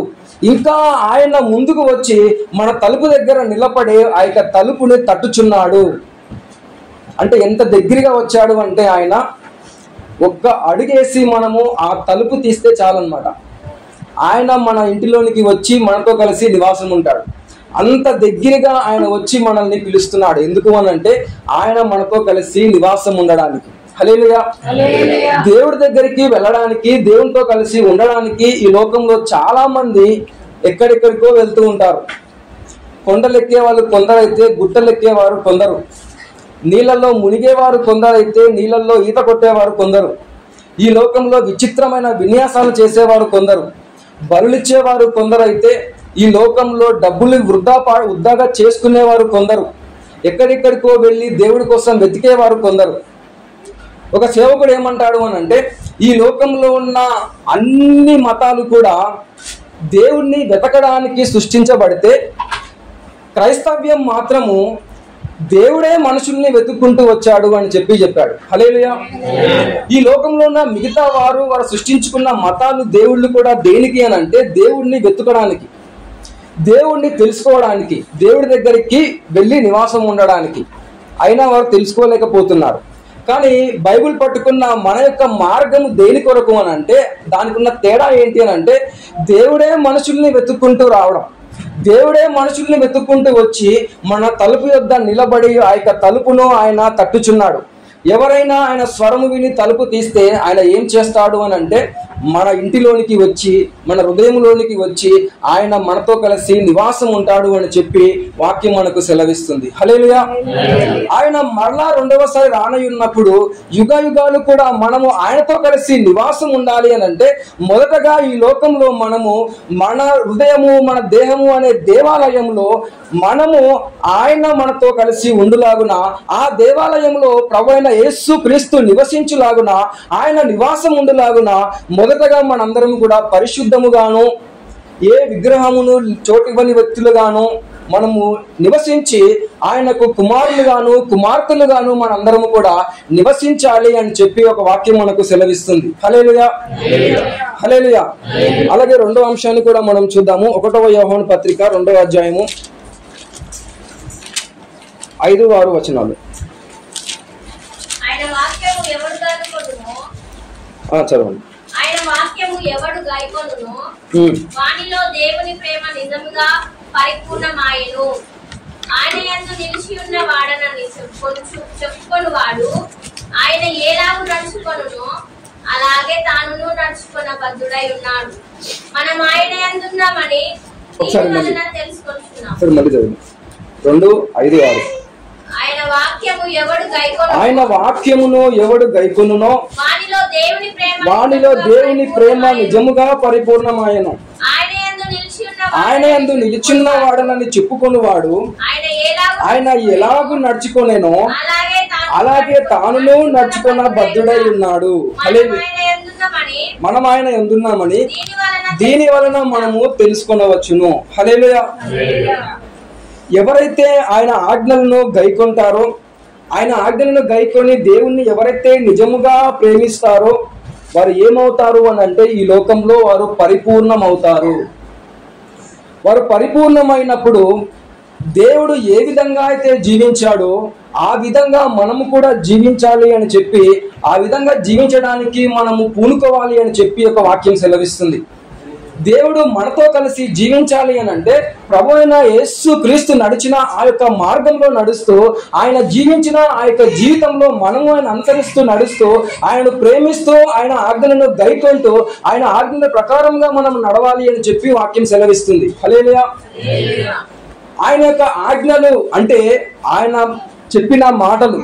ఇంకా ఆయన ముందుకు వచ్చి మన తలుపు దగ్గర నిలబడి ఆ యొక్క తలుపుని తట్టుచున్నాడు. అంటే ఎంత దగ్గరగా వచ్చాడు అంటే, ఆయన ఒక్క అడుగేసి మనము ఆ తలుపు తీస్తే చాలన్నమాట. ఆయన మన ఇంటిలోనికి వచ్చి మనతో కలిసి నివాసం ఉంటాడు. అంత దగ్గరగా ఆయన వచ్చి మనల్ని పిలుస్తున్నాడు. ఎందుకు అనంటే ఆయన మనతో కలిసి నివాసం ఉండడానికి. హల్లెలూయా. దేవుడి దగ్గరికి వెళ్ళడానికి, దేవునితో కలిసి ఉండడానికి ఈ లోకంలో చాలా మంది ఎక్కడెక్కడికో వెళ్తూ ఉంటారు. కొండలెక్కే వాళ్ళు కొందరైతే గుట్టలెక్కేవారు కొందరు, నీళ్ళల్లో మునిగేవారు కొందరైతే నీళ్ళల్లో ఈత కొట్టేవారు కొందరు, ఈ లోకంలో విచిత్రమైన విన్యాసాలు చేసేవారు కొందరు, బలులిచ్చేవారు కొందరైతే, ఈ లోకంలో డబ్బులు వృధాగా చేసుకునేవారు కొందరు, ఎక్కడెక్కడికో వెళ్ళి దేవుడి కోసం వెతికేవారు కొందరు. ఒక సేవకుడు ఏమంటాడు అని అంటే, ఈ లోకంలో ఉన్న అన్ని మతాలు కూడా దేవుణ్ణి వెతకడానికి సృష్టించబడితే క్రైస్తవ్యం మాత్రము దేవుడే మనుషుల్ని వెతుక్కుంటూ వచ్చాడు అని చెప్పాడు. హల్లెలూయా. ఈ లోకంలో ఉన్న మిగతా వారు సృష్టించుకున్న మతాలు దేవుళ్ళు కూడా దేనికి అని అంటే దేవుణ్ణి వెతుకడానికి, దేవుణ్ణి తెలుసుకోవడానికి, దేవుడి దగ్గరికి వెళ్ళి నివాసం ఉండడానికి. అయినా వారు తెలుసుకోలేకపోతున్నారు. కానీ బైబిల్ పట్టుకున్న మన యొక్క మార్గము దేని కొరకు అని అంటే, దానికి ఉన్న తేడా ఏంటి అని అంటే, దేవుడే మనుషుల్ని వెతుక్కుంటూ రావడం, దేవుడే మనుషుల్ని వెతుక్కుంటూ వచ్చి మన తలుపు యొద్ద నిలబడి ఆ యొక్క తలుపును ఆయన తట్టుచున్నాడు. ఎవరైనా ఆయన స్వరము విని తలుపు తీస్తే ఆయన ఏం చేస్తాడు అని అంటే, మన ఇంటిలోనికి వచ్చి మన హృదయంలోనికి వచ్చి ఆయన మనతో కలిసి నివాసం ఉంటాడు అని చెప్పి వాక్యం మనకు సెలవిస్తుంది. హల్లెలూయా. ఆయన మరలా రెండవసారి రానయ్యున్నప్పుడు యుగ యుగాలు కూడా మనము ఆయనతో కలిసి నివాసం ఉండాలి అని అంటే, మొదటగా ఈ లోకంలో మనము మన హృదయము మన దేహము అనే దేవాలయంలో మనము ఆయన మనతో కలిసి ఉండులాగున, ఆ దేవాలయంలో ప్రభువైన యేసు క్రీస్తు నివసించులాగున, ఆయన నివాసం ఉండులాగున మొదటగా మనందరం కూడా పరిశుద్ధముగాను, ఏ విగ్రహమును చోటివ్వని వ్యక్తులుగాను మనము నివసించి ఆయనకు కుమారులుగాను కుమార్తెలుగాను మనందరము కూడా నివసించాలి అని చెప్పి ఒక వాక్యం మనకు సెలవిస్తుంది. హల్లెలూయా. హల్లెలూయా. అలాగే రెండో అంశాన్ని కూడా మనం చూద్దాము. 1వ యోహాను పత్రిక 2వ అధ్యాయము 5-6 వచనాలు. చదవండి. ఆయన వాక్యము ఎవడు గైకొనునో వానిలో దేవుని ప్రేమ నిజముగా పరిపూర్ణమాయెను. ఆయన యందు నిలిచి ఉన్న వాడనని చెప్పుకొనువాడు ఆయన ఏలాగు నడుచుకొనునో అలాగే తానును నడుచుకొన బద్ధుడై ఉన్నాడు. మనం ఆయన యందున్నామని దీని వలన తెలుసుకొనుచున్నాం. 2:5-6. ఆయన వాక్యమును ఎవడు గైకొనునో వానిలో దేవుని ప్రేమ నిజముగా పరిపూర్ణమాయెను. ఆయన యందు నిలిచున్న వాడనని చెప్పుకొనువాడు ఆయన ఎలాగు నడుచుకొనేనో అలాగే తానును నడుచుకొన బద్ధుడై ఉన్నాడు. మనం ఆయన యందున్నామని దీని వలన మనము తెలుసుకొనవచ్చును. హల్లెలూయా. ఎవరైతే ఆయన ఆజ్ఞలను గైకొంటారో, ఆయన ఆజ్ఞలను గైకొని దేవుణ్ణి ఎవరైతే నిజముగా ప్రేమిస్తారో వారు ఏమవుతారు అని అంటే, ఈ లోకంలో వారు పరిపూర్ణమవుతారు. వారు పరిపూర్ణమైనప్పుడు దేవుడు ఏ విధంగా అయితే జీవించాడో ఆ విధంగా మనము కూడా జీవించాలి అని చెప్పి, ఆ విధంగా జీవించడానికి మనము పూనుకోవాలి అని చెప్పి ఒక వాక్యం సెలవిస్తుంది. దేవుడు మనతో కలిసి జీవించాలి అని అంటే ప్రభు అయిన యేసు క్రీస్తు నడిచిన ఆ యొక్క మార్గంలో నడుస్తూ, ఆయన జీవించిన ఆ యొక్క జీవితంలో మనము ఆయన అనుసరిస్తూ నడుస్తూ, ఆయనను ప్రేమిస్తూ, ఆయన ఆజ్ఞలను గైకొంటూ, ఆయన ఆజ్ఞల ప్రకారంగా మనం నడవాలి అని చెప్పి వాక్యం సెలవిస్తుంది. హల్లెలూయా. ఆయన యొక్క ఆజ్ఞలు అంటే ఆయన చెప్పిన మాటలు,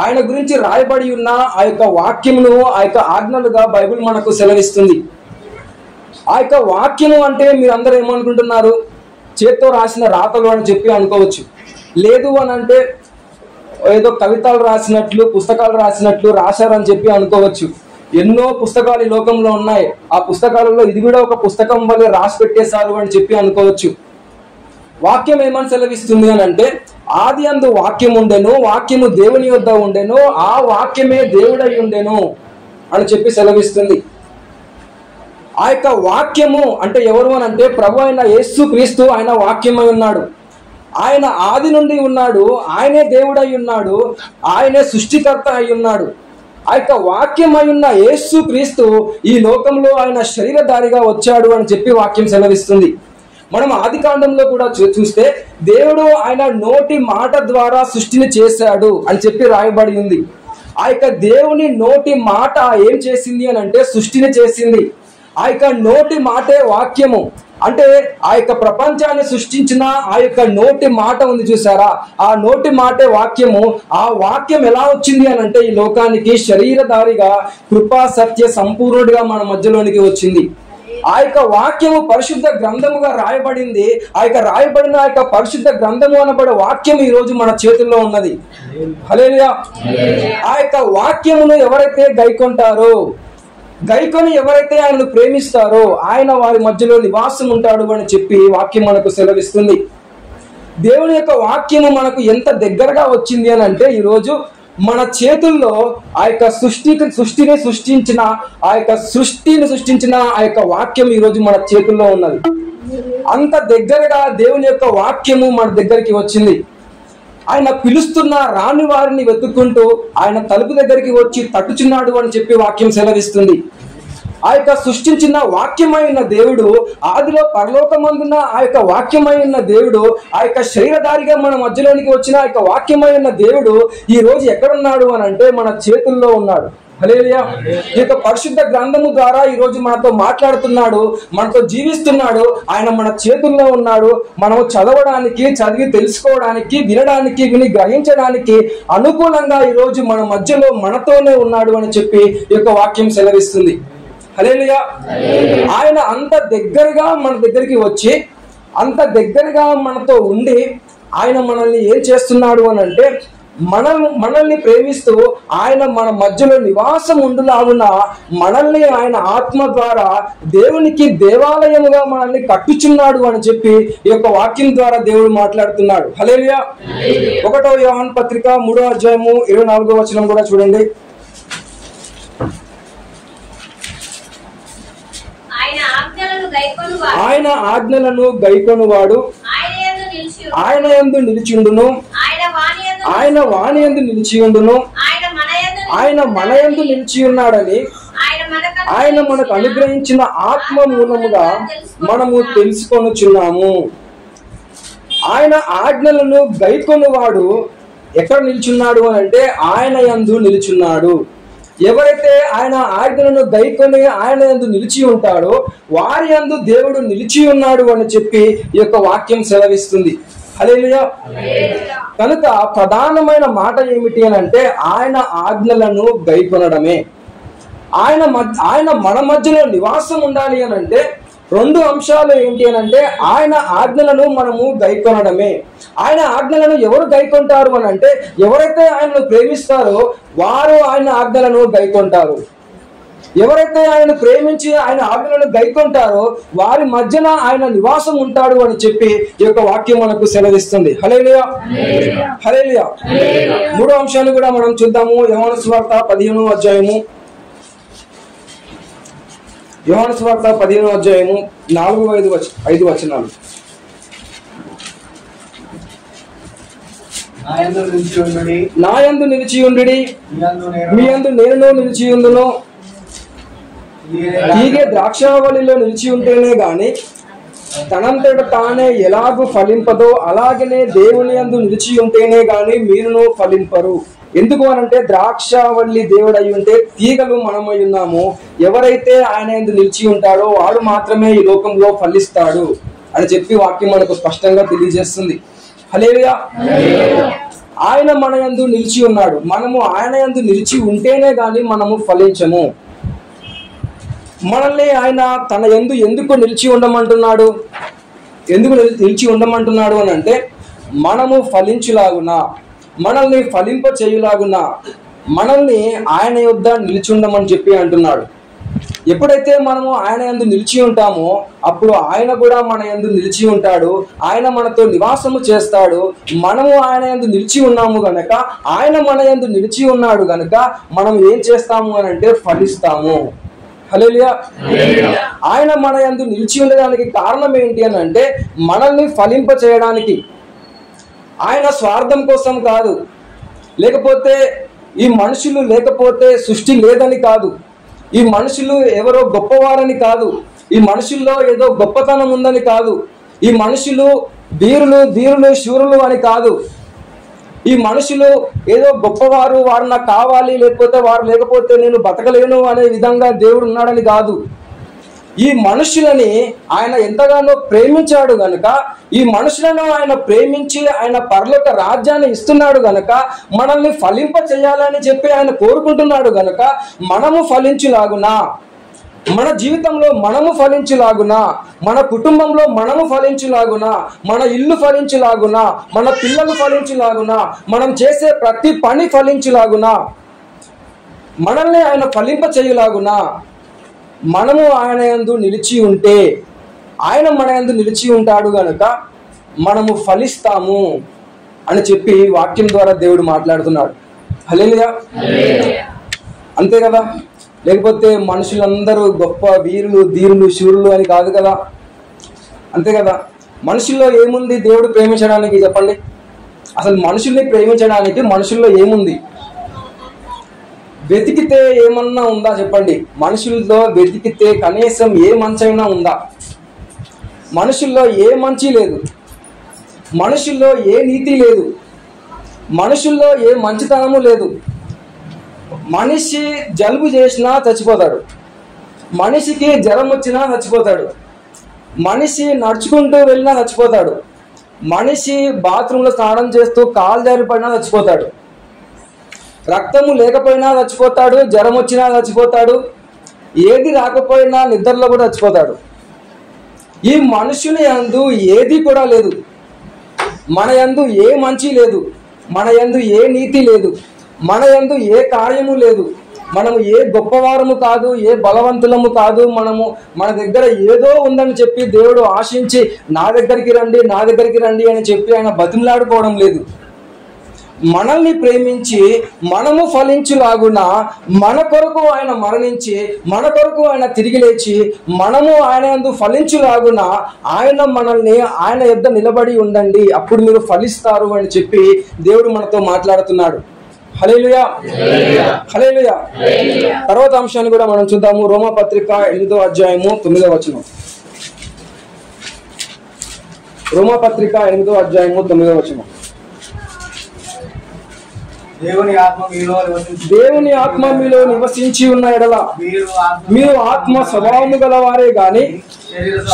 ఆయన గురించి రాయబడి ఉన్న ఆ యొక్క వాక్యమును ఆ యొక్క ఆజ్ఞలుగా బైబిల్ మనకు సెలవిస్తుంది. ఆ యొక్క వాక్యము అంటే మీరందరూ ఏమనుకుంటున్నారు? చేత్తో రాసిన రాతలు అని చెప్పి అనుకోవచ్చు. లేదు అని అంటే ఏదో కవితలు రాసినట్లు, పుస్తకాలు రాసినట్లు రాశారని చెప్పి అనుకోవచ్చు. ఎన్నో పుస్తకాలు ఈ లోకంలో ఉన్నాయి, ఆ పుస్తకాలలో ఇది కూడా ఒక పుస్తకం వల్ల రాసి పెట్టేశారు అని చెప్పి అనుకోవచ్చు. వాక్యం ఏమని సెలవిస్తుంది అని అంటే, ఆది అందు వాక్యం ఉండెను, వాక్యము దేవుని యొద్ద ఉండెను, ఆ వాక్యమే దేవుడై ఉండెను అని చెప్పి సెలవిస్తుంది. ఆ యొక్క వాక్యము అంటే ఎవరు అని అంటే ప్రభు అయిన యేసు క్రీస్తు ఆయన వాక్యమై ఉన్నాడు. ఆయన ఆది నుండి ఉన్నాడు, ఆయనే దేవుడై ఉన్నాడు, ఆయనే సృష్టికర్త అయి ఉన్నాడు. ఆ యొక్క వాక్యమై ఉన్న యేసు క్రీస్తు ఈ లోకంలో ఆయన శరీరధారిగా వచ్చాడు అని చెప్పి వాక్యం సెలవిస్తుంది. మనం ఆది కాండంలో కూడా చూస్తే దేవుడు ఆయన నోటి మాట ద్వారా సృష్టిని చేశాడు అని చెప్పి రాయబడి ఉంది. ఆ యొక్క దేవుని నోటి మాట ఏం చేసింది అని అంటే సృష్టిని చేసింది. ఆ యొక్క నోటి మాటే వాక్యము. అంటే ఆ యొక్క ప్రపంచాన్ని సృష్టించిన ఆ యొక్క నోటి మాట ఉంది చూసారా, ఆ నోటి మాటే వాక్యము. ఆ వాక్యం ఎలా వచ్చింది అని అంటే ఈ లోకానికి శరీరధారిగా కృపా సత్య సంపూర్ణుడిగా మన మధ్యలోనికి వచ్చింది. ఆ యొక్క వాక్యము పరిశుద్ధ గ్రంథముగా రాయబడింది. ఆ యొక్క రాయబడిన ఆ యొక్క పరిశుద్ధ గ్రంథము అనబడే వాక్యం ఈ రోజు మన చేతుల్లో ఉన్నది. హల్లెలూయా. ఆ యొక్క వాక్యమును ఎవరైతే గైకొంటారో, గైకొని ఎవరైతే ఆయనను ప్రేమిస్తారో ఆయన వారి మధ్యలో నివాసం ఉంటాడు అని చెప్పి వాక్యం మనకు సెలవిస్తుంది. దేవుని యొక్క వాక్యము మనకు ఎంత దగ్గరగా వచ్చింది అని అంటే ఈరోజు మన చేతుల్లో ఆ యొక్క సృష్టిని సృష్టించిన ఆ యొక్క వాక్యం ఈరోజు మన చేతుల్లో ఉన్నది. అంత దగ్గరగా దేవుని యొక్క వాక్యము మన దగ్గరికి వచ్చింది. ఆయన పిలుస్తున్న రాని వారిని వెతుక్కుంటూ ఆయన తలుపు దగ్గరికి వచ్చి తట్టుచున్నాడు అని చెప్పి వాక్యం సెలవిస్తుంది. ఆ యొక్క సృష్టించిన వాక్యమైన దేవుడు, ఆదిలో పరలోకమందున్న ఆ యొక్క వాక్యమైన దేవుడు, ఆ యొక్క శరీరధారిగా మన మధ్యలోనికి వచ్చిన ఆ యొక్క వాక్యమైన దేవుడు ఈ రోజు ఎక్కడున్నాడు అని అంటే మన చేతుల్లో ఉన్నాడు. హల్లెలూయా. ఈ యొక్క పరిశుద్ధ గ్రంథము ద్వారా ఈ రోజు మనతో మాట్లాడుతున్నాడు, మనతో జీవిస్తున్నాడు. ఆయన మన చేతుల్లో ఉన్నాడు. మనము చదవడానికి, చదివి తెలుసుకోవడానికి, వినడానికి, విని గ్రహించడానికి అనుకూలంగా ఈ రోజు మన మధ్యలో మనతోనే ఉన్నాడు అని చెప్పి ఈ యొక్క వాక్యం సెలవిస్తుంది. హల్లెలూయా. ఆయన అంత దగ్గరగా మన దగ్గరికి వచ్చి, అంత దగ్గరగా మనతో ఉండి ఆయన మనల్ని ఏం చేస్తున్నాడు అని అంటే మనల్ని ప్రేమిస్తూ ఆయన మన మధ్యలో నివాసం ఉండులాగున మనల్ని ఆయన ఆత్మ ద్వారా దేవునికి దేవాలయముగా మనల్ని కట్టుచున్నాడు అని చెప్పి ఈ యొక్క వాక్యం ద్వారా దేవుడు మాట్లాడుతున్నాడు. హల్లెలూయా. 1వ యోహాను పత్రిక 3వ అధ్యాయము 24వ వచనం కూడా చూడండి. ఆయన ఆజ్ఞలను గైకొనువాడు ఆయన యందు నిలిచియుండును, ఆయన వాని యందు నిలిచియుండును, ఆయన మన యందు నిలిచియున్నాడని ఆయన మనకు అనుగ్రహించిన ఆత్మ మూలముగా మనము తెలుసుకొనుచున్నాము. ఆయన ఆజ్ఞలను గైకొనువాడు ఎక్కడ నిలిచున్నాడు అని అంటే ఆయన యందు నిలిచున్నాడు. ఎవరైతే ఆయన ఆజ్ఞలను గైకొని ఆయన యందు నిలిచి ఉంటాడో వారి యందు దేవుడు నిలిచి ఉన్నాడు అని చెప్పి ఈ యొక్క వాక్యం సెలవిస్తుంది. హల్లెలూయా. కనుక ప్రధానమైన మాట ఏమిటి అని అంటే ఆయన ఆజ్ఞలను గైకొనడమే. ఆయన మన మధ్యలో నివాసం ఉండాలి అని అంటే 2 అంశాలు ఏంటి అని అంటే ఆయన ఆజ్ఞలను మనము గైకొనడమే. ఆయన ఆజ్ఞలను ఎవరు గైకొంటారు అని అంటే ఎవరైతే ఆయనను ప్రేమిస్తారో వారు ఆయన ఆజ్ఞలను గైకొంటారు. ఎవరైతే ఆయన ప్రేమించి ఆయన ఆజ్ఞలను గైకొంటారో వారి మధ్యన ఆయన నివాసం ఉంటాడు అని చెప్పి ఈ యొక్క వాక్యం మనకు సెలవిస్తుంది. హల్లెలూయా. హల్లెలూయా. 3వ అంశాన్ని కూడా మనం చూద్దాము. యోహాను సువార్త 15వ అధ్యాయము. యోహాను సువార్త 15వ అధ్యాయము 4-5 వచనాలు. నా యందు నిలిచి ఉండుడి, మీ యందు నేను నిలిచి ఉందును. తీగె ద్రాక్షావళిలో నిలిచి ఉంటేనే గాని తనంతట తానే ఎలాగూ ఫలింపదో అలాగనే దేవుని యందు నిలిచి ఉంటేనే గాని మీరును ఫలింపరు. ఎందుకు అనంటే ద్రాక్షావళి దేవుడు అయి ఉంటే తీగలు మనమై ఉన్నాము. ఎవరైతే ఆయన యందు నిలిచి ఉంటాడో వాడు మాత్రమే ఈ లోకంలో ఫలిస్తాడు అని చెప్పి వాక్యం మనకు స్పష్టంగా తెలియజేస్తుంది. హల్లెలూయా. ఆయన మన యందు నిలిచి ఉన్నాడు. మనము ఆయన యందు నిలిచి ఉంటేనే గాని మనము ఫలించము. మనల్ని ఆయన తన యందు ఎందుకు నిలిచి ఉండమంటున్నాడు? ఎందుకు నిలిచి ఉండమంటున్నాడు అని అంటే మనము ఫలించులాగునా, మనల్ని ఫలింప చేయులాగునా మనల్ని ఆయన యొద్ద నిలిచి ఉండమని చెప్పి అంటున్నాడు. ఎప్పుడైతే మనము ఆయన యందు నిలిచి ఉంటామో అప్పుడు ఆయన కూడా మన యందు నిలిచి ఉంటాడు. ఆయన మనతో నివాసము చేస్తాడు. మనము ఆయన యందు నిలిచి ఉన్నాము గనక, ఆయన మన యందు నిలిచి ఉన్నాడు గనక మనం ఏం చేస్తాము అని అంటే ఫలిస్తాము. హల్లెలూయా. ఆయన మన యందు నిలిచి ఉండడానికి కారణం ఏంటి అని అంటే మనల్ని ఫలింప చేయడానికి. ఆయన స్వార్థం కోసం కాదు, లేకపోతే ఈ మనుషులు లేకపోతే సృష్టి లేదని కాదు, ఈ మనుషులు ఎవరో గొప్పవారని కాదు, ఈ మనుషుల్లో ఏదో గొప్పతనం ఉందని కాదు, ఈ మనుషులు ధీరులు శూరులు అని కాదు, ఈ మనుషులు ఏదో గొప్పవారు, వారు నాకు కావాలి, లేకపోతే వారు లేకపోతే నేను బతకలేను అనే విధంగా దేవుడు ఉన్నాడని కాదు. ఈ మనుషులని ఆయన ఎంతగానో ప్రేమించాడు గనుక, ఈ మనుషులను ఆయన ప్రేమించి ఆయన పరలోక రాజ్యాన్ని ఇస్తున్నాడు గనక, మనల్ని ఫలింప చేయాలని చెప్పి ఆయన కోరుకుంటున్నాడు గనక మనము ఫలించులాగునా, మన జీవితంలో మనము ఫలించులాగునా, మన కుటుంబంలో మనము ఫలించులాగునా, మన ఇల్లు ఫలించులాగునా, మన పిల్లలు ఫలించులాగునా, మనం చేసే ప్రతి పని ఫలించులాగునా, మనల్ని ఆయన ఫలింప చేయులాగునా మనము ఆయన యందు నిలిచి ఉంటే, ఆయన మన యందు నిలిచి ఉంటాడు గనుక మనము ఫలిస్తాము అని చెప్పి వాక్యం ద్వారా దేవుడు మాట్లాడుతున్నాడు. హల్లెలూయా. అంతే కదా. లేకపోతే మనుషులందరూ గొప్ప వీరులు ధీరులు శూరులు అని కాదు కదా. అంతే కదా. మనుషుల్లో ఏముంది దేవుడు ప్రేమించడానికి? చెప్పండి. అసలు మనుషుల్ని ప్రేమించడానికి మనుషుల్లో ఏముంది? వెతికితే ఏమన్నా ఉందా చెప్పండి? మనుషులతో వెతికితే కనీసం ఏ మంచైనా ఉందా? మనుషుల్లో ఏ మంచి లేదు, మనుషుల్లో ఏ నీతి లేదు, మనుషుల్లో ఏ మంచితనము లేదు. మనిషి జలుబు చేసినా చచ్చిపోతాడు, మనిషికి జ్వరం వచ్చినా చచ్చిపోతాడు, మనిషి నడుచుకుంటూ వెళ్ళినా చచ్చిపోతాడు, మనిషి బాత్రూంలో స్నానం చేస్తూ కాలు జారి పడినా చచ్చిపోతాడు, రక్తము లేకపోయినా చచ్చిపోతాడు, జ్వరం వచ్చినా చచ్చిపోతాడు, ఏది రాకపోయినా నిద్రలో కూడా చచ్చిపోతాడు. ఈ మనుషుని యందు ఏది కూడా లేదు. మన యందు ఏ మంచి లేదు, మన యందు ఏ నీతి లేదు, మన యందు ఏ కార్యము లేదు. మనము ఏ గొప్పవారము కాదు, ఏ బలవంతులము కాదు. మన దగ్గర ఏదో ఉందని చెప్పి దేవుడు ఆశించి నా దగ్గరికి రండి అని చెప్పి ఆయన బతిమలాడుకోవడం లేదు. మనల్ని ప్రేమించి మనము ఫలించులాగున మన కొరకు ఆయన మరణించి మన కొరకు ఆయన తిరిగి లేచి మనము ఆయన యందు ఫలించులాగున ఆయన మనల్ని ఆయన యొద్ద నిలబడి ఉండండి, అప్పుడు మీరు ఫలిస్తారు అని చెప్పి దేవుడు మనతో మాట్లాడుతున్నాడు. హల్లెలూయా. హల్లెలూయా. తర్వాత అంశాన్ని కూడా మనం చూద్దాము. రోమాపత్రిక 8వ అధ్యాయము 9వ వచనం. రోమాపత్రిక 8వ అధ్యాయము 9వ వచనం. దేవుని ఆత్మ మీలో నివసించి ఉన్న ఎడల మీరు ఆత్మ స్వభావము గలవారే గాని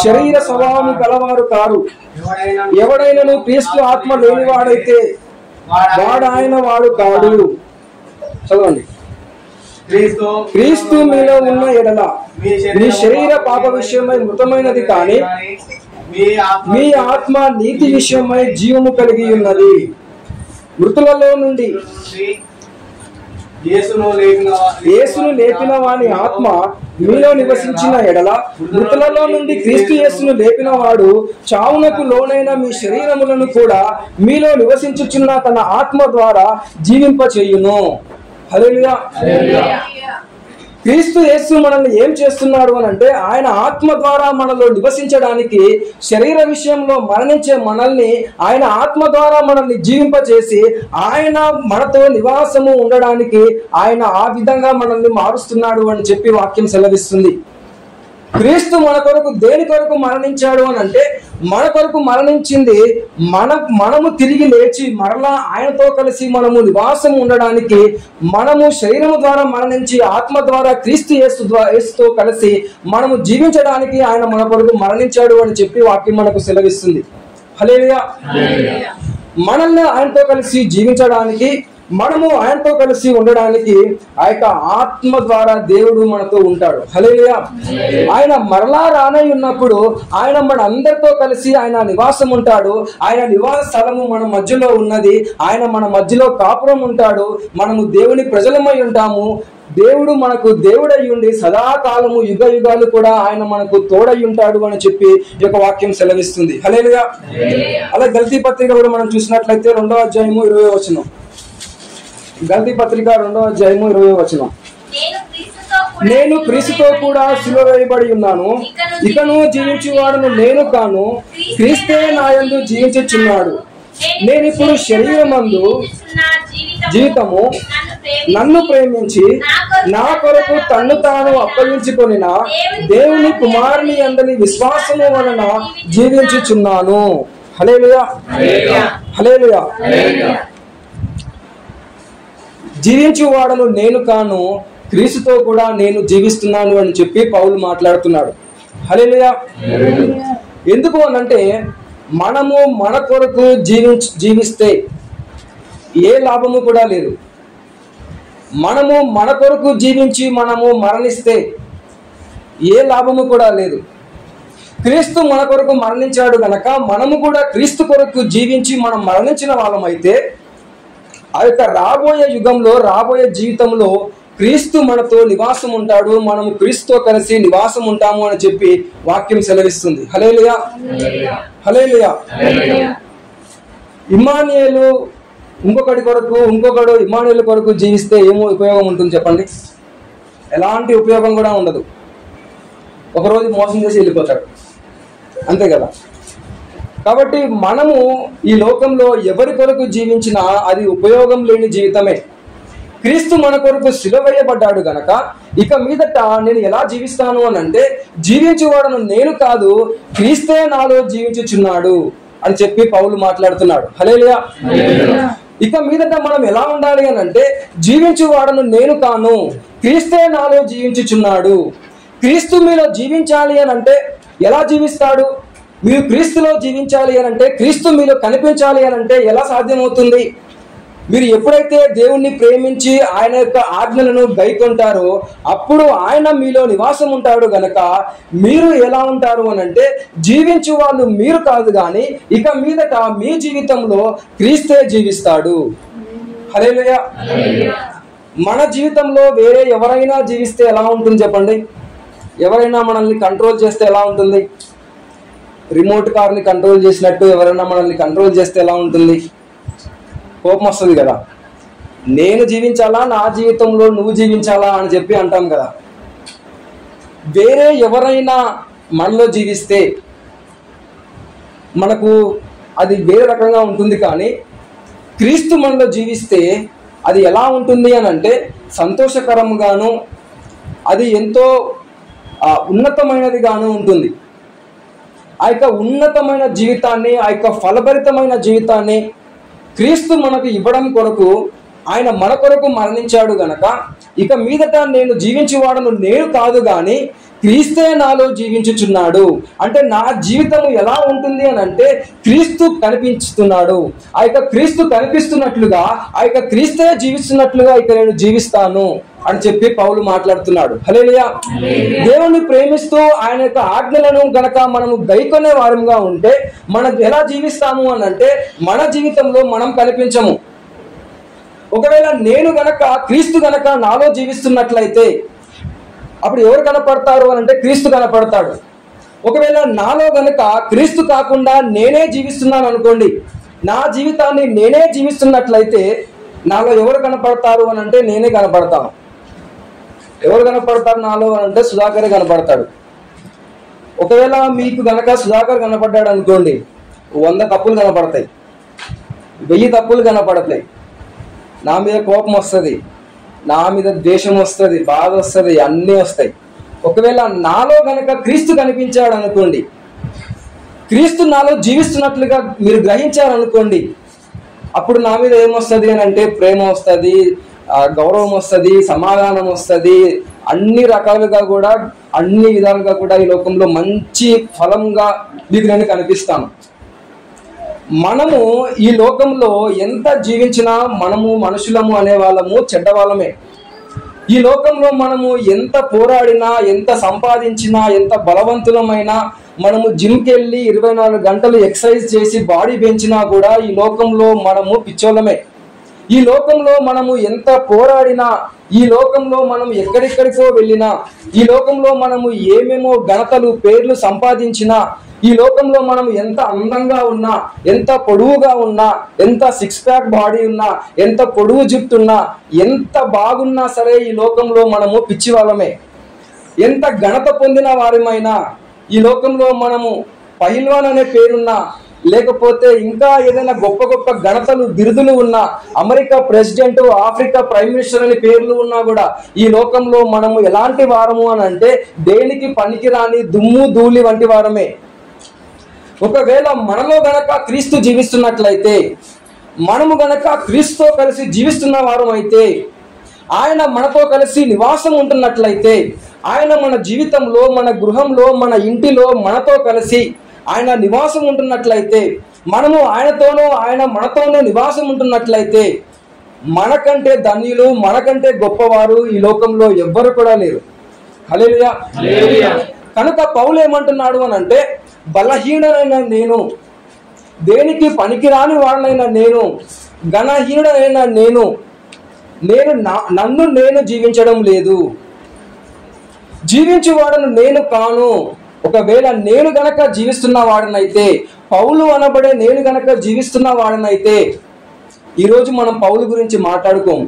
శరీర స్వభావము గలవారు కారు. ఎవడైనను క్రీస్తు ఆత్మ లేనివాడైతే వాడాయన వాడు కాడు. చదవండి. క్రీస్తు మీలో ఉన్న ఎడల మీ శరీర పాప విషయమై మృతమైనది కానీ మీ ఆత్మ నీతి విషయమై జీవము కలిగి ఉన్నది. మృతులలో నుండి యేసును లేపిన వాని ఆత్మ మీలో నివసించిన ఎడల మృతులలో నుండి క్రీస్తు యేసును లేపిన వాడు చావునకు లోనైన మీ శరీరములను కూడా మీలో నివసించుచున్న తన ఆత్మ ద్వారా జీవింపచేయును. హల్లెలూయా. క్రీస్తు యేసు మనల్ని ఏం చేస్తున్నాడు అని అంటే ఆయన ఆత్మ ద్వారా మనలో నివసించడానికి శరీర విషయంలో మరణించే మనల్ని ఆయన ఆత్మ ద్వారా మనల్ని జీవింపచేసి ఆయన మనతో నివాసము ఉండడానికి ఆయన ఆ విధంగా మనల్ని మారుస్తున్నాడు అని చెప్పి వాక్యం సెలవిస్తుంది. క్రీస్తు మన కొరకు దేని కొరకు మరణించాడు అని అంటే మన కొరకు మరణించింది మనము తిరిగి లేచి మరలా ఆయనతో కలిసి మనము నివాసం ఉండడానికి, మనము శరీరము ద్వారా మరణించి ఆత్మ ద్వారా క్రీస్తు యేసుతో కలిసి మనము జీవించడానికి ఆయన మన కొరకు మరణించాడు అని చెప్పి వాక్యం మనకు సెలవిస్తుంది. హల్లెలూయా. మనల్ని ఆయనతో కలిసి జీవించడానికి, మనము ఆయనతో కలిసి ఉండడానికి ఆ యొక్క ఆత్మ ద్వారా దేవుడు మనతో ఉంటాడు. హల్లెలూయా. ఆయన మరలా రానై ఉన్నప్పుడు ఆయన మన అందరితో కలిసి ఆయన నివాసం ఉంటాడు. ఆయన నివాస స్థలము మన మధ్యలో ఉన్నది. ఆయన మన మధ్యలో కాపురం ఉంటాడు. మనము దేవుని ప్రజలమై ఉంటాము. దేవుడు మనకు దేవుడై ఉండి సదాకాలము యుగ యుగాలు కూడా ఆయన మనకు తోడై ఉంటాడు అని చెప్పి ఈ యొక్క వాక్యం సెలవిస్తుంది. హల్లెలూయా. అలా గల్తీ పత్రిక కూడా మనం చూసినట్లయితే 2వ అధ్యాయము 20వ వచనం. గల్తీ పత్రిక 2వ అధ్యాయము 20వ వచనం. నేను క్రీస్తుతో కూడా సిలువ వేయబడి ఉన్నాను, ఇకను జీవించువాడును నేను కాను, క్రీస్తే నాయందు జీవించుచున్నాడు. నేనిప్పుడు శరీరమందు జీవితము నన్ను ప్రేమించి నా కొరకు తన్ను తాను అప్పగించుకొనిన దేవుని కుమారుని యందలి విశ్వాసము వలన జీవించుచున్నాను. హల్లెలూయా. హల్లెలూయా. జీవించువాడను నేను కాను, క్రీస్తుతో కూడా నేను జీవిస్తున్నాను అని చెప్పి పౌలు మాట్లాడుతున్నాడు. హల్లెలూయా. ఎందుకు అనంటే మనము మన కొరకు జీవిస్తే ఏ లాభము కూడా లేదు. మనము మన కొరకు జీవించి మనము మరణిస్తే ఏ లాభము కూడా లేదు. క్రీస్తు మన కొరకు మరణించాడు గనక మనము కూడా క్రీస్తు కొరకు జీవించి మనం మరణించిన వాళ్ళమైతే ఆ యొక్క రాబోయే యుగంలో రాబోయే జీవితంలో క్రీస్తు మనతో నివాసం ఉంటాడు. మనము క్రీస్తుతో కలిసి నివాసం ఉంటాము అని చెప్పి వాక్యం సెలవిస్తుంది. హల్లెలూయా. హల్లెలూయా. ఇమ్మానుయేలు ఇంకొకడు ఇమ్మానుయేలు కొరకు జీవిస్తే ఏమో ఉపయోగం ఉంటుంది చెప్పండి? ఎలాంటి ఉపయోగం కూడా ఉండదు. ఒకరోజు మోసం చేసి వెళ్ళిపోతాడు, అంతే కదా. కాబట్టి మనము ఈ లోకంలో ఎవరి కొరకు జీవించినా అది ఉపయోగం లేని జీవితమే. క్రీస్తు మన కొరకు సిలువ వేయబడ్డాడు గనక ఇక మీదట నేను ఎలా జీవిస్తాను అని అంటే జీవించువాడను నేను కాదు, క్రీస్తే నాలో జీవించుచున్నాడు అని చెప్పి పౌలు మాట్లాడుతున్నాడు. హల్లెలూయా. ఇక మీదట మనం ఎలా ఉండాలి అని అంటే జీవించువాడను నేను కాను, క్రీస్తే నాలో జీవించుచున్నాడు. క్రీస్తు మీలో జీవించాలి అని అంటే ఎలా జీవిస్తాడు? మీరు క్రీస్తులో జీవించాలి అని అంటే, క్రీస్తు మీలో కనిపించాలి అని అంటే ఎలా సాధ్యమవుతుంది? మీరు ఎప్పుడైతే దేవుణ్ణి ప్రేమించి ఆయన యొక్క ఆజ్ఞలను గైకొంటారో అప్పుడు ఆయన మీలో నివాసం ఉంటాడు గనక మీరు ఎలా ఉంటారు అని అంటే జీవించు వాళ్ళు మీరు కాదు కానీ ఇక మీదట మీ జీవితంలో క్రీస్తే జీవిస్తాడు. హల్లెలూయా. మన జీవితంలో వేరే ఎవరైనా జీవిస్తే ఎలా ఉంటుంది చెప్పండి? ఎవరైనా మనల్ని కంట్రోల్ చేస్తే ఎలా ఉంటుంది? రిమోట్ కార్ని కంట్రోల్ చేసినట్టు ఎవరైనా మనల్ని కంట్రోల్ చేస్తే ఎలా ఉంటుంది? కోపం వస్తుంది కదా. నేను జీవించాలా, నా జీవితంలో నువ్వు జీవించాలా అని చెప్పి అంటాం కదా. వేరే ఎవరైనా మనలో జీవిస్తే మనకు అది వేరే రకంగా ఉంటుంది. కానీ క్రీస్తు మనలో జీవిస్తే అది ఎలా ఉంటుంది అని అంటే సంతోషకరంగాను అది ఎంతో ఉన్నతమైనదిగాను ఉంటుంది. ఆ యొక్క ఉన్నతమైన జీవితాన్ని, ఆ యొక్క ఫలభరితమైన జీవితాన్ని క్రీస్తు మనకు ఇవ్వడం కొరకు ఆయన మన కొరకు మరణించాడు గనక ఇక మీదట నేను జీవించేవాడను నేను కాదు కానీ క్రీస్తే నాలో జీవించుచున్నాడు. అంటే నా జీవితము ఎలా ఉంటుంది అని అంటే క్రీస్తు కనిపిస్తున్నాడు. ఆ యొక్క క్రీస్తు కనిపిస్తున్నట్లుగా ఆ యొక్క క్రీస్తే జీవిస్తున్నట్లుగా ఇక నేను జీవిస్తాను అని చెప్పి పౌలు మాట్లాడుతున్నాడు. హల్లెలూయా. దేవుణ్ణి ప్రేమిస్తూ ఆయన యొక్క ఆజ్ఞలను గనక మనము గైకొనే వారంగా ఉంటే మనం ఎలా జీవిస్తాము అని అంటే మన జీవితంలో మనం కనిపించము. ఒకవేళ నేను గనక క్రీస్తు గనక నాలో జీవిస్తున్నట్లయితే అప్పుడు ఎవరు కనపడతారు అని అంటే క్రీస్తు కనపడతాడు. ఒకవేళ నాలో గనక క్రీస్తు కాకుండా నేనే జీవిస్తున్నాను అనుకోండి, నా జీవితాన్ని నేనే జీవిస్తున్నట్లయితే నాలో ఎవరు కనపడతారు అని అంటే నేనే కనపడతాను. ఎవరు కనపడతారు నాలో అంటే సుధాకరే కనపడతాడు. ఒకవేళ మీకు గనక సుధాకర్ కనపడ్డాడు అనుకోండి, 100 తప్పులు కనపడతాయి, 1000 తప్పులు కనపడతాయి. నా మీద కోపం వస్తుంది, నా మీద ద్వేషం వస్తుంది, బాధ వస్తుంది, అన్నీ వస్తాయి. ఒకవేళ నాలో గనక క్రీస్తు కనిపించాడు అనుకోండి, క్రీస్తు నాలో జీవిస్తున్నట్లుగా మీరు గ్రహించారనుకోండి, అప్పుడు నా మీద ఏమొస్తుంది అని అంటే ప్రేమ వస్తుంది, గౌరవం వస్తుంది, సమాధానం వస్తుంది. అన్ని రకాలుగా కూడా, అన్ని విధాలుగా కూడా ఈ లోకంలో మంచి ఫలంగా మీకు నేను కనిపిస్తాను. మనము ఈ లోకంలో ఎంత జీవించినా మనము మనుషులము అనే వాళ్ళము చెడ్డవాళ్ళమే. ఈ లోకంలో మనము ఎంత పోరాడినా, ఎంత సంపాదించినా, ఎంత బలవంతులమైనా, మనము జిమ్కి వెళ్ళి 24 గంటలు ఎక్సర్సైజ్ చేసి బాడీ పెంచినా కూడా ఈ లోకంలో మనము పిచ్చోళ్ళమే. ఈ లోకంలో మనము ఎంత పోరాడినా, ఈ లోకంలో మనం ఎక్కడెక్కడికో వెళ్ళినా, ఈ లోకంలో మనము ఏమేమో ఘనతలు పేర్లు సంపాదించినా, ఈ లోకంలో మనం ఎంత అందంగా ఉన్నా, ఎంత పొడవుగా ఉన్నా, ఎంత 6 ప్యాక్ బాడీ ఉన్నా, ఎంత పొడవు జుట్టున్నా, ఎంత బాగున్నా సరే ఈ లోకంలో మనము పిచ్చి వాళ్ళమే. ఎంత ఘనత పొందిన వారిమైనా, ఈ లోకంలో మనము పహిల్వాన్ అనే పేరున్నా, లేకపోతే ఇంకా ఏదైనా గొప్ప గొప్ప ఘనతలు బిరుదులు ఉన్నా, America president, Africa prime minister అనే పేర్లు ఉన్నా కూడా ఈ లోకంలో మనము ఎలాంటి వారము అని అంటే దేనికి పనికిరాని దుమ్ము ధూళి వంటి వారమే. ఒకవేళ మనలో గనక క్రీస్తు జీవిస్తున్నట్లయితే, మనము గనక క్రీస్తుతో కలిసి జీవిస్తున్న వారం అయితే, ఆయన మనతో కలిసి నివాసం ఉంటున్నట్లయితే, ఆయన మన జీవితంలో, మన గృహంలో, మన ఇంటిలో మనతో కలిసి ఆయన నివాసం ఉంటున్నట్లయితే, మనము ఆయనతోనూ ఆయన మనతోనూ నివాసం ఉంటున్నట్లయితే, మనకంటే ధన్యులు, మనకంటే గొప్పవారు ఈ లోకంలో ఎవ్వరు కూడా లేరు. హల్లెలూయా. కనుక పౌలు ఏమంటున్నాడు అని అంటే, బలహీనుడైన నేను, దేనికి పనికిరాని వాడినైనా నేను, ఘనహీనుడైన నేను నన్ను నేను జీవించడం లేదు, జీవించేవాడను నేను కాను. ఒకవేళ నేను గనక జీవిస్తున్న వాడనైతే, పౌలు అనబడే నేను గనక జీవిస్తున్న వాడనైతే, ఈరోజు మనం పౌలు గురించి మాట్లాడుకోము.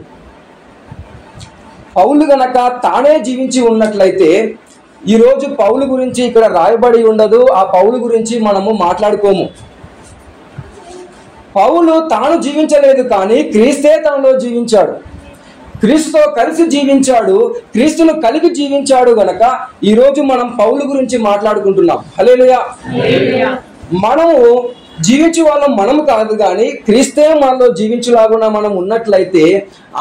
పౌలు గనక తానే జీవించి ఉన్నట్లయితే ఈరోజు పౌలు గురించి ఇక్కడ రాయబడి ఉండదు, ఆ పౌలు గురించి మనము మాట్లాడుకోము. పౌలు తాను జీవించలేదు, కానీ క్రీస్తే తనలో జీవించాడు, క్రీస్తుతో కలిసి జీవించాడు, క్రీస్తును కలిగి జీవించాడు. గనక ఈరోజు మనం పౌలు గురించి మాట్లాడుకుంటున్నాం. హల్లెలూయా. మనము జీవించే వాళ్ళం మనము కాదు, కానీ క్రీస్తే మనలో జీవించులాగున మనం ఉన్నట్లయితే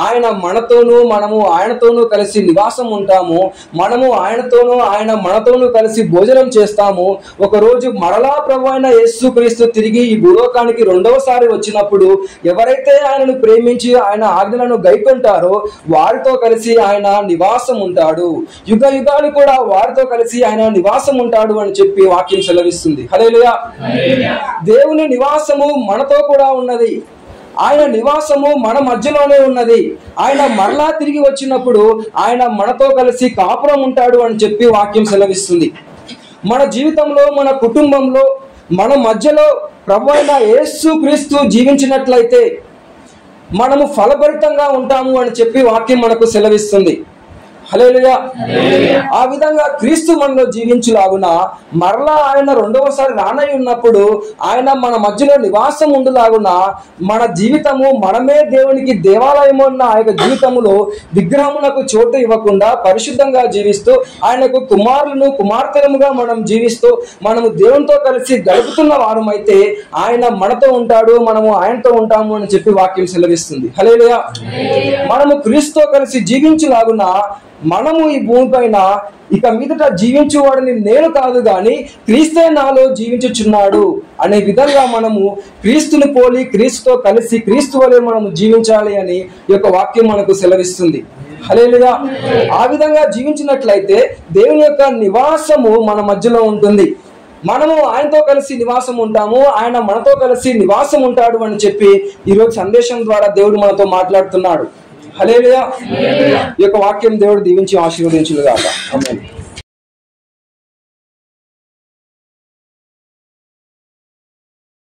ఆయన మనతోనూ, మనము ఆయనతోనూ కలిసి నివాసం ఉంటాము. మనము ఆయనతోనూ ఆయన మనతోనూ కలిసి భోజనం చేస్తాము. ఒకరోజు మరలా ప్రభువైన యేసుక్రీస్తు తిరిగి ఈ భూలోకానికి 2వసారి వచ్చినప్పుడు ఎవరైతే ఆయనను ప్రేమించి ఆయన ఆజ్ఞలను గైకొంటారో వారితో కలిసి ఆయన నివాసం ఉంటాడు. యుగ యుగాలు కూడా వారితో కలిసి ఆయన నివాసం ఉంటాడు అని చెప్పి వాక్యం సెలవిస్తుంది. హల్లెలూయా. దేవుని నివాసము మనతో కూడా ఉన్నది, ఆయన నివాసము మన మధ్యలోనే ఉన్నది. ఆయన మరలా తిరిగి వచ్చినప్పుడు ఆయన మనతో కలిసి కాపురం ఉంటాడు అని చెప్పి వాక్యం సెలవిస్తుంది. మన జీవితంలో, మన కుటుంబంలో, మన మధ్యలో ప్రభువైన యేసుక్రీస్తు జీవించినట్లయితే మనము ఫలభరితంగా ఉంటాము అని చెప్పి వాక్యం మనకు సెలవిస్తుంది. హల్లెలూయా. ఆ విధంగా క్రీస్తు మనలో జీవించులాగున మరలా ఆయన 2వసారి రానై ఉన్నప్పుడు ఆయన మన మధ్యలో నివాసం ఉండులాగున మన జీవితము, మనమే దేవునికి దేవాలయము ఉన్న ఆ యొక్క జీవితములో విగ్రహమునకు చోటు ఇవ్వకుండా పరిశుద్ధంగా జీవిస్తూ ఆయనకు కుమారులను కుమార్తెలముగా మనం జీవిస్తూ మనము దేవునితో కలిసి గడుపుతున్న వారమైతే ఆయన మనతో ఉంటాడు, మనము ఆయనతో ఉంటాము అని చెప్పి వాక్యం సెలవిస్తుంది. హల్లెలూయా. మనము క్రీస్తుతో కలిసి జీవించులాగున మనము ఈ భూమిపైన ఇక మీదట జీవించువాడిని నేను కాదు, గాని క్రీస్తే నాలో జీవించుచున్నాడు అనే విధంగా మనము క్రీస్తుని పోలి, క్రీస్తుతో కలిసి క్రీస్తు వలె మనము జీవించాలి అని ఈ యొక్క వాక్యం మనకు సెలవిస్తుంది. హల్లెలూయా. ఆ విధంగా జీవించినట్లయితే దేవుని యొక్క నివాసము మన మధ్యలో ఉంటుంది. మనము ఆయనతో కలిసి నివాసం ఉంటాము, ఆయన మనతో కలిసి నివాసం ఉంటాడు అని చెప్పి ఈరోజు సందేశం ద్వారా దేవుడు మనతో మాట్లాడుతున్నాడు. హల్లెలూయా. ఈ యొక్క వాక్యం దేవుడు దీవించి ఆశీర్వదించును గాక. ఆమేన్.